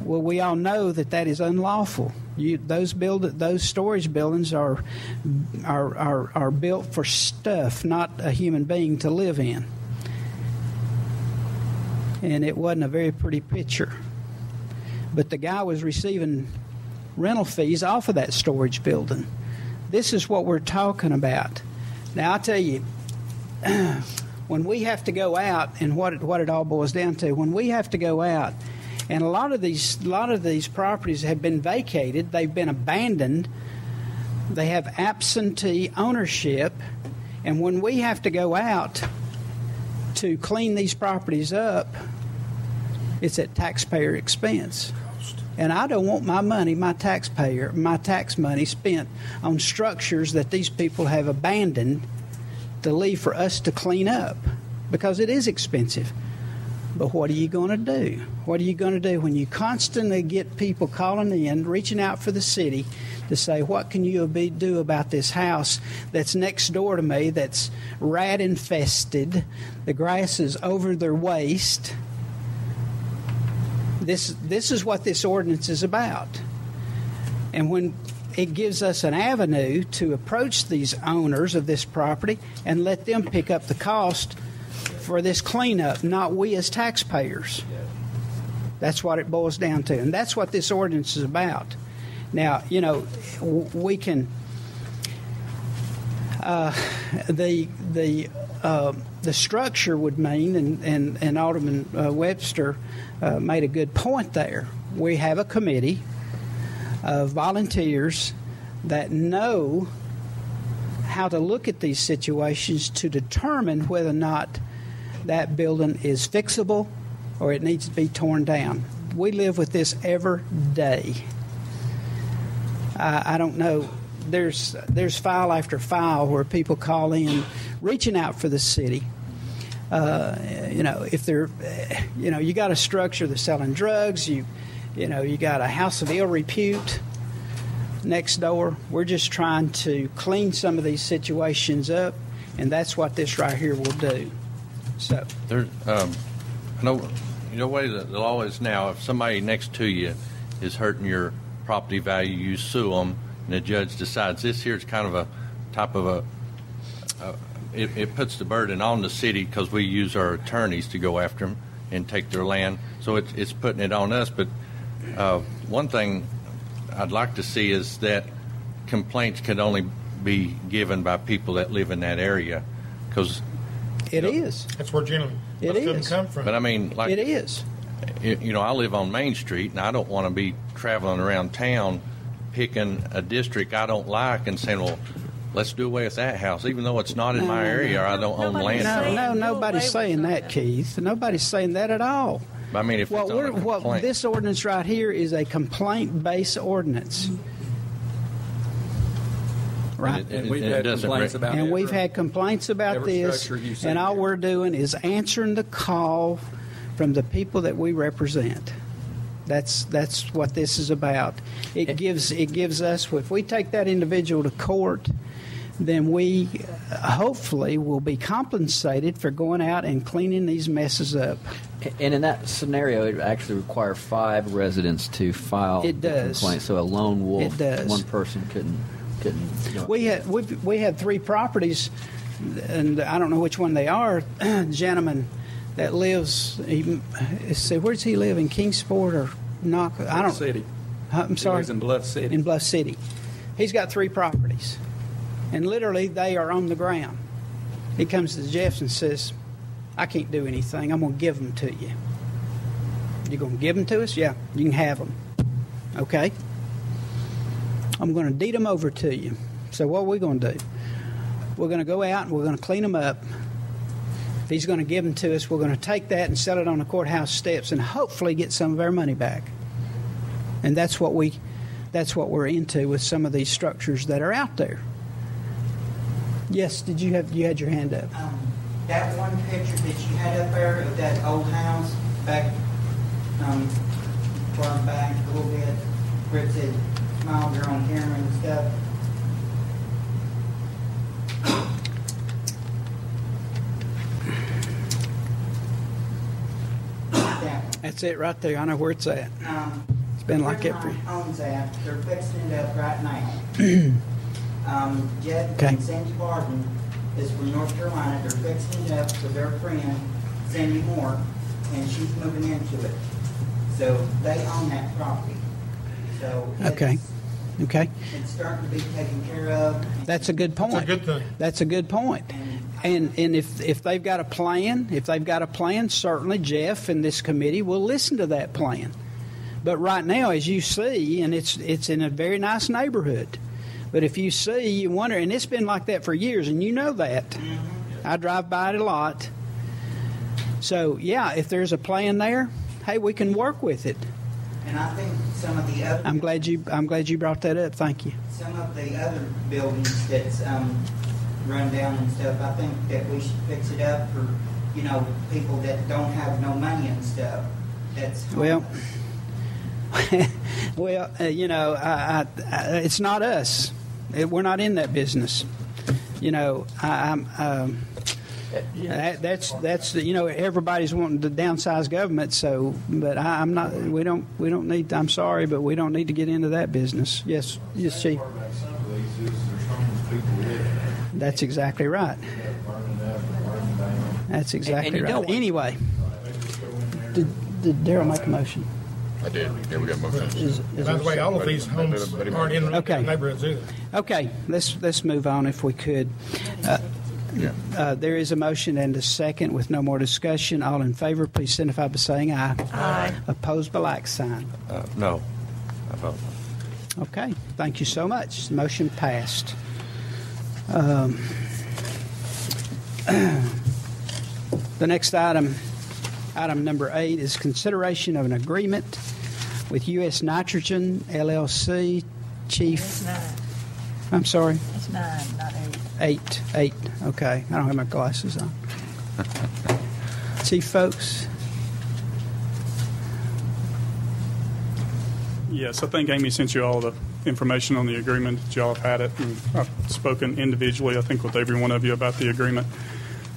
Well, we all know that is unlawful. Those storage buildings are built for stuff, not a human being to live in. And it wasn't a very pretty picture. But the guy was receiving rental fees off of that storage building. This is what we're talking about. Now, I'll tell you, when we have to go out, and what it all boils down to, when we have to go out, and a lot of these properties have been vacated, they've been abandoned, they have absentee ownership, and when we have to go out to clean these properties up, it's at taxpayer expense. And I don't want my tax money spent on structures that these people have abandoned to leave for us to clean up, because it is expensive. But what are you going to do? What are you going to do when you constantly get people calling in, reaching out for the city to say, what can you do about this house that's next door to me that's rat infested, the grass is over their waist? This is what this ordinance is about. And when it gives us an avenue to approach these owners of this property and let them pick up the cost for this cleanup, not we as taxpayers. That's what it boils down to. And that's what this ordinance is about. Now, we can... The structure would mean, and Alderman Webster made a good point there. We have a committee of volunteers that know how to look at these situations to determine whether or not that building is fixable or it needs to be torn down. We live with this every day. I don't know. There's file after file where people call in, reaching out for the city. If they're, you got a structure that's selling drugs, you got a house of ill repute next door. We're just trying to clean some of these situations up, and that's what this right here will do. So there's way the law is now. If somebody next to you is hurting your property value, you sue them, and the judge decides this here is kind of a type of a. It puts the burden on the city because we use our attorneys to go after them and take their land. So it's putting it on us. But one thing I'd like to see is that complaints can only be given by people that live in that area, because it is. That's where generally it is. Shouldn't come from. But I mean, like it is. I live on Main Street, and I don't want to be traveling around town picking a district I don't like and saying, well, let's do away with that house, even though it's not in my area or I don't own land. No, nobody's saying that, Keith. Nobody's saying that at all. I mean, if it's on a complaint. This ordinance right here is a complaint-based ordinance. Right. And we've had complaints about and we've had complaints about this, and all we're doing is answering the call from the people that we represent. That's what this is about. It gives us, if we take that individual to court, then we hopefully will be compensated for going out and cleaning these messes up. And in that scenario, it actually requires 5 residents to file the complaint. So a lone wolf, one person couldn't. We had 3 properties, and I don't know which one they are. Gentleman that lives, where does he live, in Kingsport or Knock? I don't. City. I'm sorry. He lives in Bluff City. In Bluff City, he's got 3 properties, and literally they are on the ground. He comes to Jeff and says, "I can't do anything. I'm going to give them to you. You're going to give them to us? Yeah, you can have them. Okay. I'm going to deed them over to you. So what are we going to do? We're going to go out and we're going to clean them up. If he's going to give them to us, we're going to take that and sell it on the courthouse steps and hopefully get some of our money back." And that's what we're into with some of these structures that are out there. Yes, you had your hand up? That one picture that you had up there of that old house back, front back a little bit, where it says smile, you're on camera and stuff. That's it right there. I know where it's at. It's been like it for owns that. They're fixing it up right now. Jeff and Sandy Barton is from North Carolina. They're fixing it up for their friend, Sandy Moore, and she's moving into it. So they own that property. So Okay. it's starting to be taken care of. That's a good point. That's a good thing. That's a good point. And if they've got a plan, certainly Jeff and this committee will listen to that plan. But right now, as you see, and it's in a very nice neighborhood. But if you see, you wonder, and it's been like that for years, and you know that. Mm-hmm. I drive by it a lot. So yeah, if there's a plan there, hey, we can work with it. And I think some of the other I'm glad you brought that up. Thank you. Some of the other buildings that's run down and stuff, I think that we should fix it up for, people that don't have no money and stuff. That's well, it's not us. We're not in that business. That's everybody's wanting to downsize government. So, but I'm not. We don't need. I'm sorry, but we don't need to get into that business. Yes, Chief. That's exactly right. That's exactly right. Anyway, did Darrell make a motion? I did. Yeah, we got motions. By the way, all of these homes aren't in the neighborhoods either. Okay, let's move on if we could. There is a motion and a second with no more discussion. All in favor, please signify by saying aye. Aye. Opposed by like sign. No. I vote. Okay, thank you so much. The motion passed. The next item number 8, is consideration of an agreement with U.S. Nitrogen, LLC, Chief. It's 9. I'm sorry? It's 9, not 8. 8. Okay. I don't have my glasses on. Chief, folks? Yes, I think Amy sent you all the information on the agreement. Y'all have had it, and I've spoken individually, I think, with every one of you about the agreement.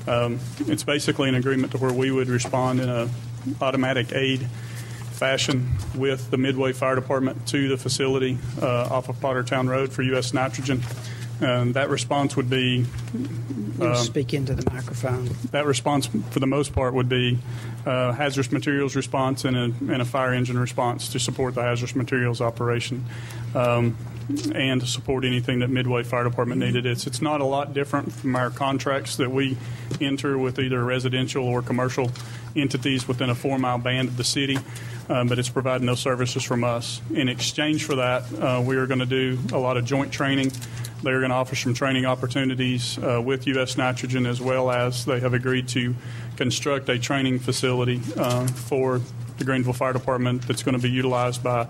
It's basically an agreement to where we would respond in a automatic aid fashion with the Midway Fire Department to the facility off of Pottertown Road for U.S. Nitrogen. That response would be... speak into the microphone. That response, for the most part, would be hazardous materials response and a fire engine response to support the hazardous materials operation and to support anything that Midway Fire Department needed. It's not a lot different from our contracts that we enter with either residential or commercial entities within a 4-mile band of the city, but it's providing those services from us. In exchange for that, we are going to do a lot of joint training. They're going to offer some training opportunities with U.S. Nitrogen, as well as they have agreed to construct a training facility for the Greeneville Fire Department that's going to be utilized by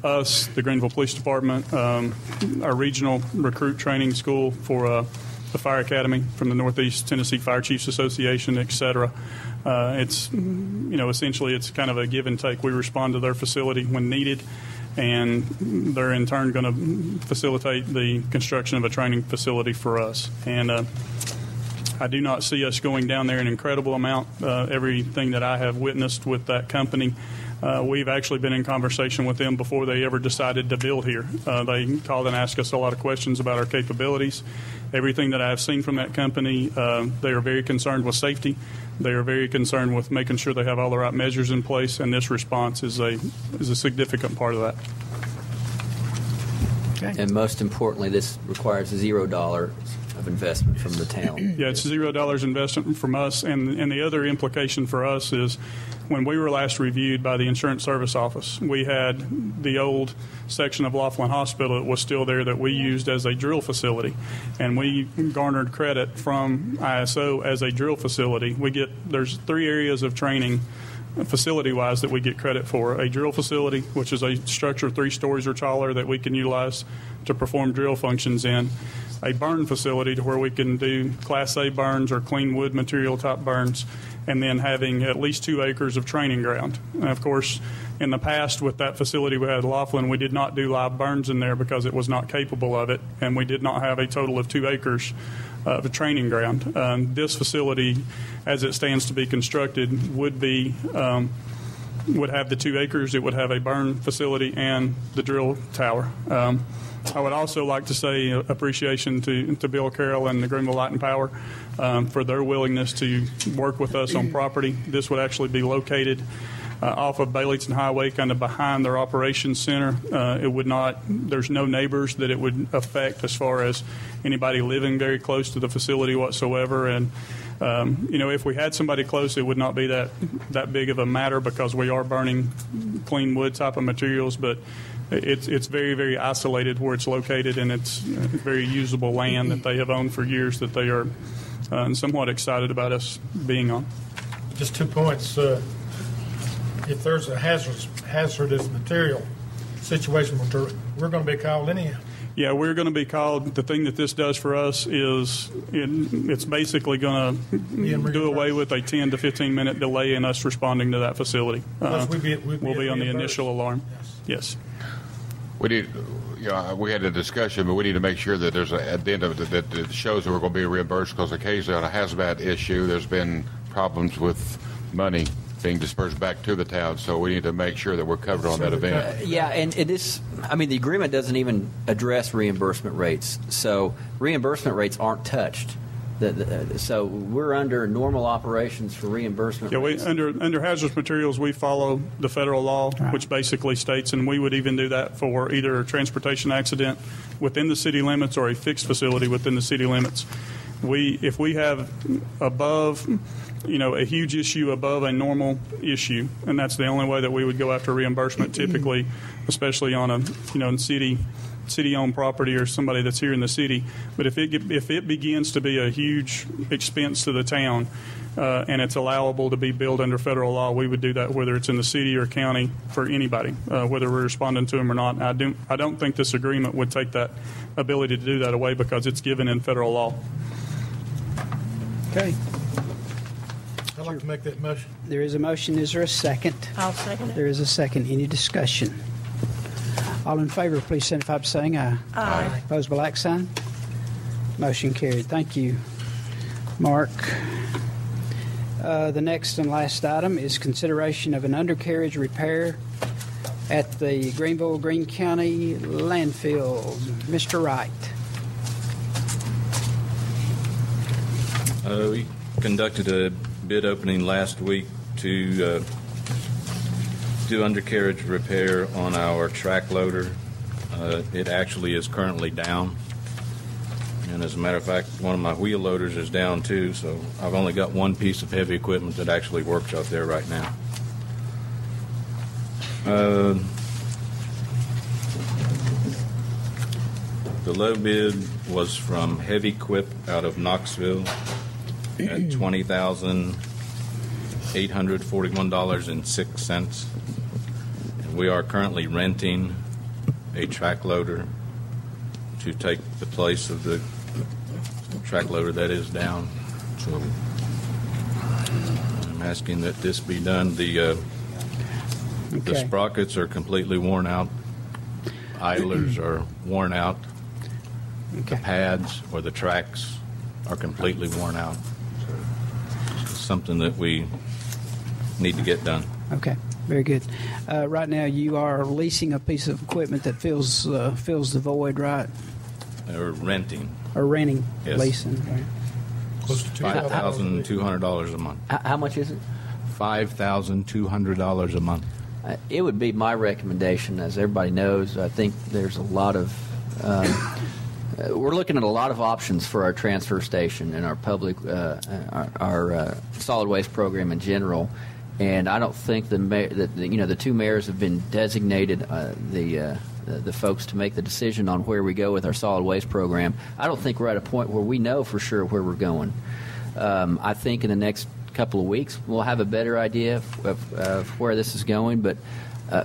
us, the Greeneville Police Department, our regional recruit training school for the Fire Academy from the Northeast Tennessee Fire Chiefs Association, et cetera. It's, essentially it's kind of a give and take. We respond to their facility when needed, and they're in turn going to facilitate the construction of a training facility for us. And I do not see us going down there an incredible amount. Everything that I have witnessed with that company, we've actually been in conversation with them before they ever decided to build here. They called and asked us a lot of questions about our capabilities. Everything that I've seen from that company, they are very concerned with safety. They are very concerned with making sure they have all the right measures in place, and this response is a significant part of that. Okay. And most importantly, this requires $0 of investment from the town. Yeah, it's $0 investment from us, and the other implication for us is when we were last reviewed by the Insurance Service Office, we had the old section of Laughlin Hospital that was still there that we used as a drill facility, and we garnered credit from ISO as a drill facility. There's 3 areas of training facility-wise that we get credit for. A drill facility, which is a structure 3 stories or taller that we can utilize to perform drill functions in. A burn facility to where we can do Class A burns or clean wood material type burns. and then having at least 2 acres of training ground. And of course, in the past with that facility we had at Laughlin, we did not do live burns in there because it was not capable of it, and we did not have a total of 2 acres of a training ground. This facility, as it stands to be constructed, would have the 2 acres. It would have a burn facility and the drill tower. I would also like to say appreciation to Bill Carroll and the Greeneville Light and Power for their willingness to work with us on property. This would actually be located off of Baileyton Highway, kind of behind their operations center. It would not, there's no neighbors that it would affect as far as anybody living very close to the facility whatsoever. And if we had somebody close, it would not be that big of a matter because we are burning clean wood type of materials, but it's very, very isolated where it's located, and it's very usable land that they have owned for years that they are somewhat excited about us being on. Just 2 points. If there's a hazardous material situation, we're going to be called anyhow. Yeah, we're going to be called. The thing that this does for us is it's basically going to do away with a 10 to 15 minute delay in us responding to that facility. We'll be on the initial alarm. Yes. We need. We had a discussion, but we need to make sure that there's at the end of it that it shows that we're going to be reimbursed, because occasionally on a hazmat issue, there's been problems with money being dispersed back to the town, so we need to make sure that we're covered on that event. And it is, the agreement doesn't even address reimbursement rates, so reimbursement rates aren't touched. So we're under normal operations for reimbursement rates. Under hazardous materials, we follow the federal law, which basically states, and we would even do that for either a transportation accident within the city limits or a fixed facility within the city limits. If we have above, a huge issue above a normal issue, and that's the only way that we would go after reimbursement typically, especially on a city-owned property or somebody that's here in the city. But if it begins to be a huge expense to the town and it's allowable to be billed under federal law, we would do that whether it's in the city or county for anybody, whether we're responding to them or not. I don't think this agreement would take that ability to do that away because it's given in federal law. Okay. I'd like to make that motion. There is a motion. Is there a second? I'll second it. There is a second. Any discussion? All in favor, please signify by saying aye. Aye. Opposed by like sign. Motion carried. Thank you, Mark. The next and last item is consideration of an undercarriage repair at the Greeneville Greene County landfill. Mr. Wright. We conducted a bid opening last week to do undercarriage repair on our track loader. It actually is currently down, and as a matter of fact, one of my wheel loaders is down too, so I've only got one piece of heavy equipment that actually works out there right now. The low bid was from Heavy Quip out of Knoxville at $20,841.06. And we are currently renting a track loader to take the place of the track loader that is down. So I'm asking that this be done. The sprockets are completely worn out. Idlers are worn out. The pads or the tracks are completely worn out. So it's something that we need to get done. Okay, very good. Right now, you are leasing a piece of equipment that fills the void, right? Or renting. Or renting, yes. Leasing. Right. Close to $5,200 a month. How much is it? $5,200 a month. It would be my recommendation. As everybody knows, I think there's a lot of we're looking at a lot of options for our transfer station and our public, our solid waste program in general. And I don't think the two mayors have been designated the folks to make the decision on where we go with our solid waste program. I don't think we're at a point where we know for sure where we're going. I think in the next couple of weeks we'll have a better idea of where this is going. But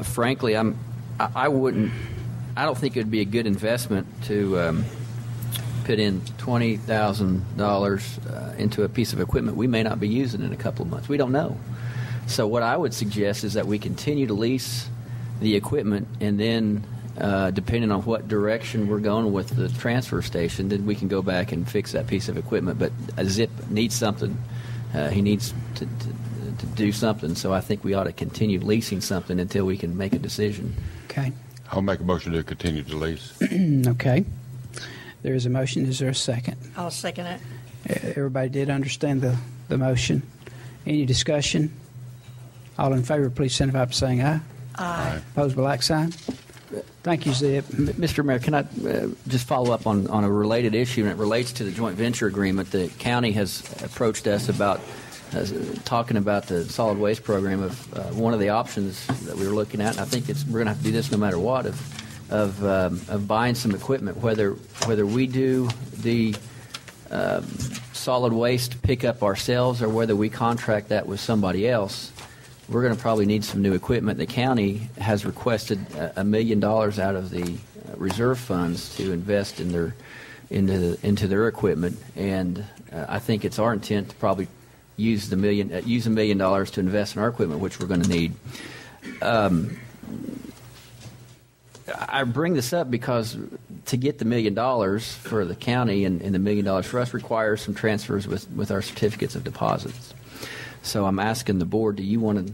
frankly, I don't think it would be a good investment to put in $20,000 into a piece of equipment we may not be using in a couple of months. We don't know. So what I would suggest is that we continue to lease the equipment, and then depending on what direction we're going with the transfer station, then we can go back and fix that piece of equipment. But Zip needs something. He needs to do something. So I think we ought to continue leasing something until we can make a decision. Okay. I'll make a motion to continue to lease. Okay. There is a motion. Is there a second? I'll second it. Everybody did understand the motion. Any discussion? All in favor, please signify by saying aye. Aye. Opposed by like sign. Thank you, Zip. Mr. Mayor, can I just follow up on a related issue, and it relates to the joint venture agreement. The county has approached us about talking about the solid waste program of one of the options that we were looking at, and I think we're going to have to do this no matter what, of buying some equipment, whether we do the solid waste pickup ourselves or whether we contract that with somebody else. We're going to probably need some new equipment. The county has requested $1 million out of the reserve funds to invest into their equipment, and I think it's our intent to probably use $1 million to invest in our equipment, which we're going to need. I bring this up because to get the $1 million for the county and the $1 million for us requires some transfers with our certificates of deposits. So I'm asking the board: do you want to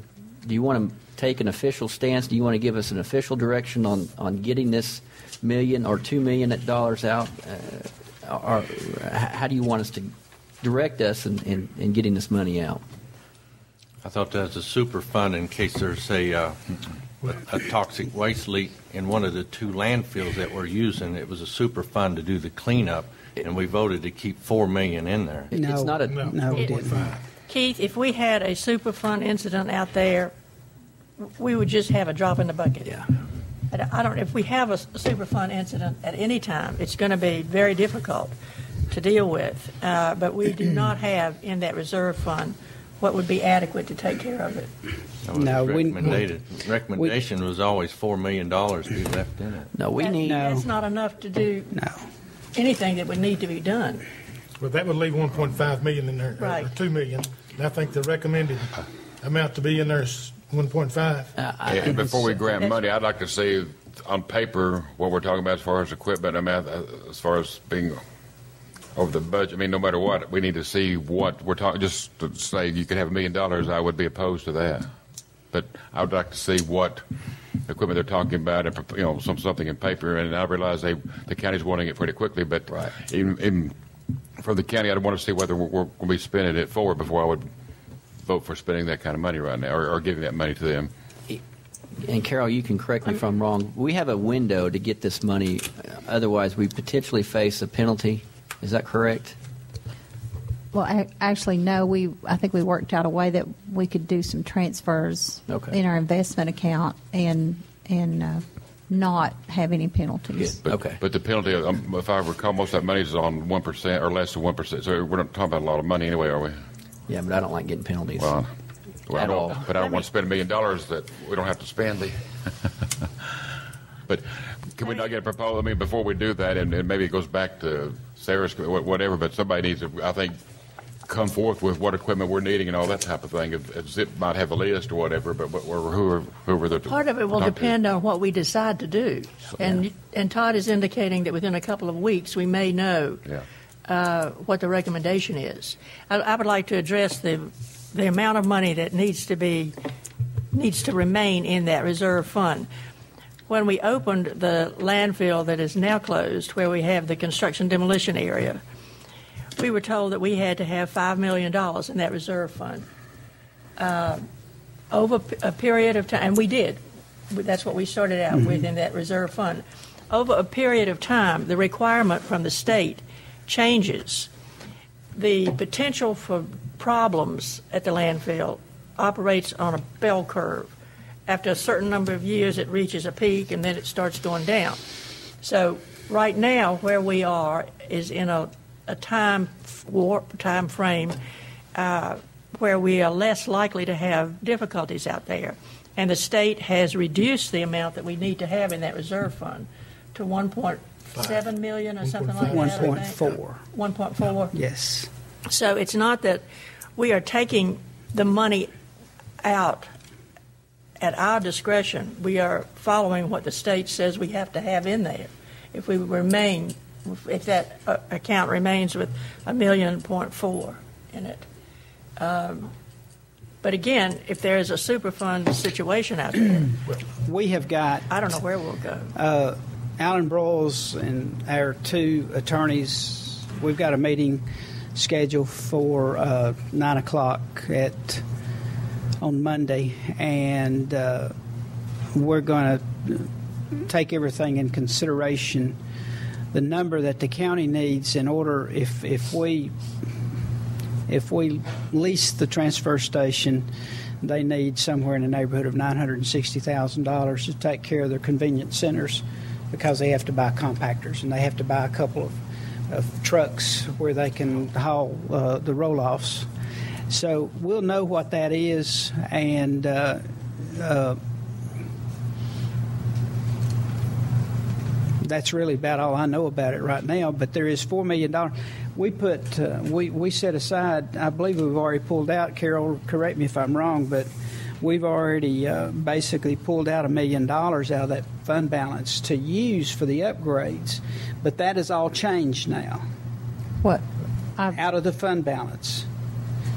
take an official stance? Do you want to give us an official direction on getting this $1 million or $2 million out? Or how do you want us to direct us in getting this money out? I thought that was a super fund in case there's a toxic waste leak in one of the two landfills that we're using. It was a super fund to do the cleanup, and we voted to keep $4 million in there. It's not a no, we didn't. Keith, if we had a Superfund incident out there, we would just have a drop in the bucket. Yeah. If we have a Superfund incident at any time, it's going to be very difficult to deal with. But we do not have in that reserve fund what would be adequate to take care of it. No, recommendation was always $4 million to be left in it. No, we need. That's not enough to do anything that would need to be done. Well, that would leave $1.5 million in there, right. Or $2 million. And I think the recommended amount to be in there is $1.5. Before we grant money, I'd like to see on paper what we're talking about as far as equipment. I mean, as far as being over the budget. I mean, no matter what, we need to see what we're talking. Just to say you could have $1 million, I would be opposed to that. But I would like to see what equipment they're talking about, and something in paper. And I realize the county's wanting it pretty quickly, but even for the county, I'd want to see whether we're going to be spending it for before I would vote for spending that kind of money right now, or giving that money to them. And Carol, you can correct me if I'm wrong. We have a window to get this money. Otherwise, we potentially face a penalty. Is that correct? Well, actually, no. I think we worked out a way that we could do some transfers in our investment account and not have any penalties. But the penalty, if I recall, most of that money is on 1% or less than 1%. So we're not talking about a lot of money anyway, are we? Yeah, but I don't like getting penalties. Well, at all. But I don't want to spend $1 million that we don't have to spend. But can we not get a proposal? I mean, before we do that, and maybe it goes back to Sarah's, whatever, but somebody needs to, I think, come forth with what equipment we're needing and all that type of thing. If Zip might have a list or whatever, but whoever the part of it will depend on what we decide to do. And Todd is indicating that within a couple of weeks we may know what the recommendation is. I would like to address the amount of money that needs to remain in that reserve fund. When we opened the landfill that is now closed, where we have the construction demolition area, we were told that we had to have $5 million in that reserve fund. Over a period of time, and we did. That's what we started out with in that reserve fund. Over a period of time, the requirement from the state changes. The potential for problems at the landfill operates on a bell curve. After a certain number of years, it reaches a peak, and then it starts going down. So right now, where we are is in a time frame where we are less likely to have difficulties out there. And the state has reduced the amount that we need to have in that reserve fund to 1.7 million or something like that. 1.4. 1.4. Yes. So it's not that we are taking the money out at our discretion. We are following what the state says we have to have in there. If that account remains with $1.4 million in it. But again, if there is a Superfund situation out there, we have got. I don't know where we'll go. Alan Broyles and our two attorneys, we've got a meeting scheduled for 9 o'clock on Monday, and we're going to take everything in consideration. The number that the county needs in order, if we lease the transfer station, they need somewhere in the neighborhood of $960,000 to take care of their convenience centers, because they have to buy compactors and they have to buy a couple of trucks where they can haul the roll-offs. So we'll know what that is, and that's really about all I know about it right now. But there is $4 million. We set aside, I believe we've already pulled out, Carol, correct me if I'm wrong, but we've already basically pulled out $1 million out of that fund balance to use for the upgrades. But that has all changed now. What? Out of the fund balance.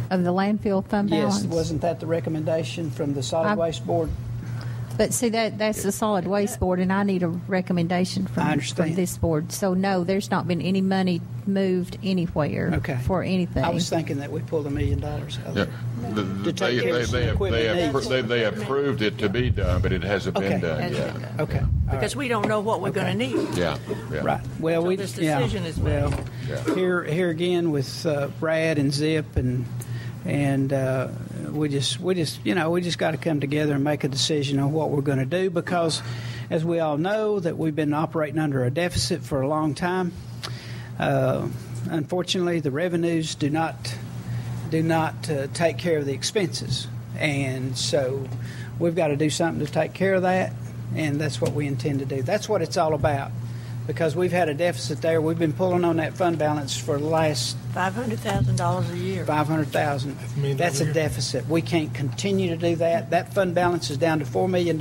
Of the landfill fund balance? Yes. Wasn't that the recommendation from the Solid Waste Board? But see, that's the Solid Waste Board, and I need a recommendation from this board. So, no, there's not been any money moved anywhere for anything. I was thinking that we pulled $1 million out of it. They approved it to be done, but it hasn't been done yet. Okay. Because we don't know what we're going to need. Yeah. Right. Well, this decision is made. Here again with Brad and Zip and we just got to come together and make a decision on what we're going to do, because as we all know that we've been operating under a deficit for a long time. Unfortunately, the revenues do not take care of the expenses, and so we've got to do something to take care of that, and that's what we intend to do. That's what it's all about, because we've had a deficit there. We've been pulling on that fund balance for the last $500,000 a year. $500,000. That's a deficit. We can't continue to do that. That fund balance is down to $4 million.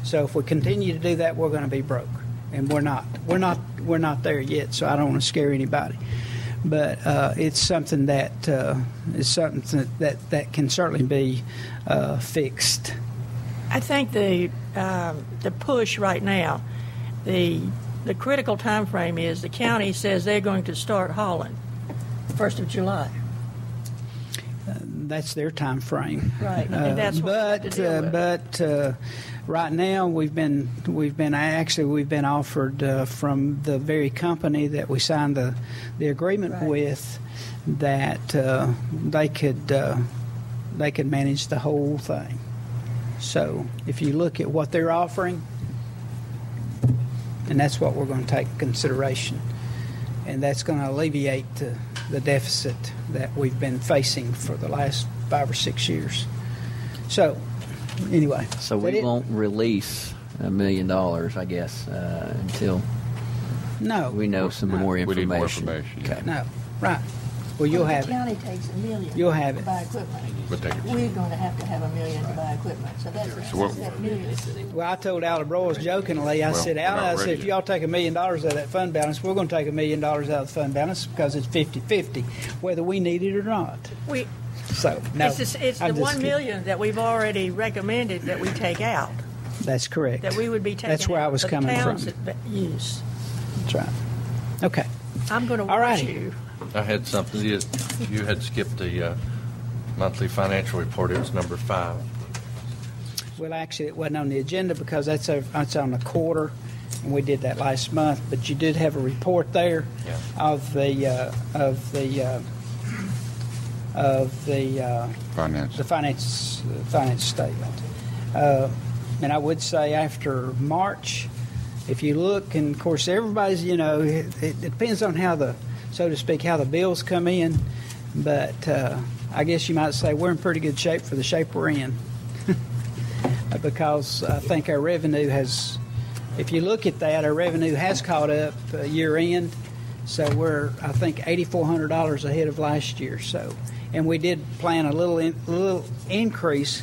So if we continue to do that, we're going to be broke, and we're not. We're not there yet. So I don't want to scare anybody, but it's something that that can certainly be fixed. I think the push right now, the critical time frame is the county says they're going to start hauling 1st of July. That's their time frame. Right, and that's what we have to deal with. But right now we've been offered from the very company that we signed the agreement with that they could manage the whole thing. So if you look at what they're offering, and that's what we're going to take into consideration, and that's going to alleviate the deficit that we've been facing for the last 5 or 6 years. So anyway, so we won't release $1 million, I guess, until we know some more information. We need more information. Okay. No, right. Well, you'll have it. The county takes $1 million You'll have it. to buy equipment. We're going to have $1 million to buy equipment. So that's that million. Well, I told Alan Broyles jokingly, I said, if y'all take $1 million out of that fund balance, we're going to take $1 million out of the fund balance, because it's 50-50, whether we need it or not. It's the $1 million that we've already recommended that we take out. That's correct. That we would be taking That's where out I was for coming the towns from. that use. That's right. Okay. I'm going to watch you. I had something. You had skipped the monthly financial report. It was number 5. Well, actually, it wasn't on the agenda because that's on the quarter, and we did that last month. But you did have a report there of the finance statement. And I would say after March, if you look, and of course everybody's, it depends on how the bills come in, but I guess you might say we're in pretty good shape for the shape we're in, because I think our revenue has if you look at that, our revenue has caught up year end, so we're, I think, $8,400 ahead of last year. So, and we did plan a little increase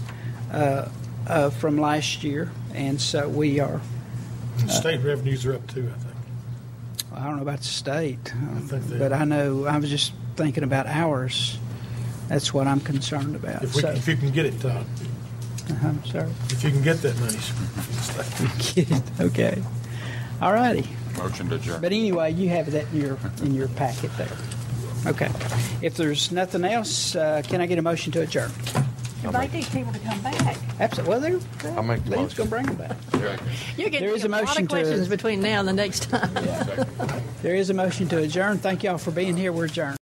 from last year, and so we are. And state revenues are up too, I think. I don't know about the state, but I know I was just thinking about ours. That's what I'm concerned about. If you can get it, Todd. I'm sorry. If you can get that money. Get it. Okay. All righty. Motion to adjourn. But anyway, you have that in your packet there. Okay. If there's nothing else, can I get a motion to adjourn? Invite these people to come back. Absolutely. Well, I'll make the Lee's going to bring them back. You get There is a a lot motion of to- questions between now and the next time. There is a motion to adjourn. Thank you all for being here. We're adjourned.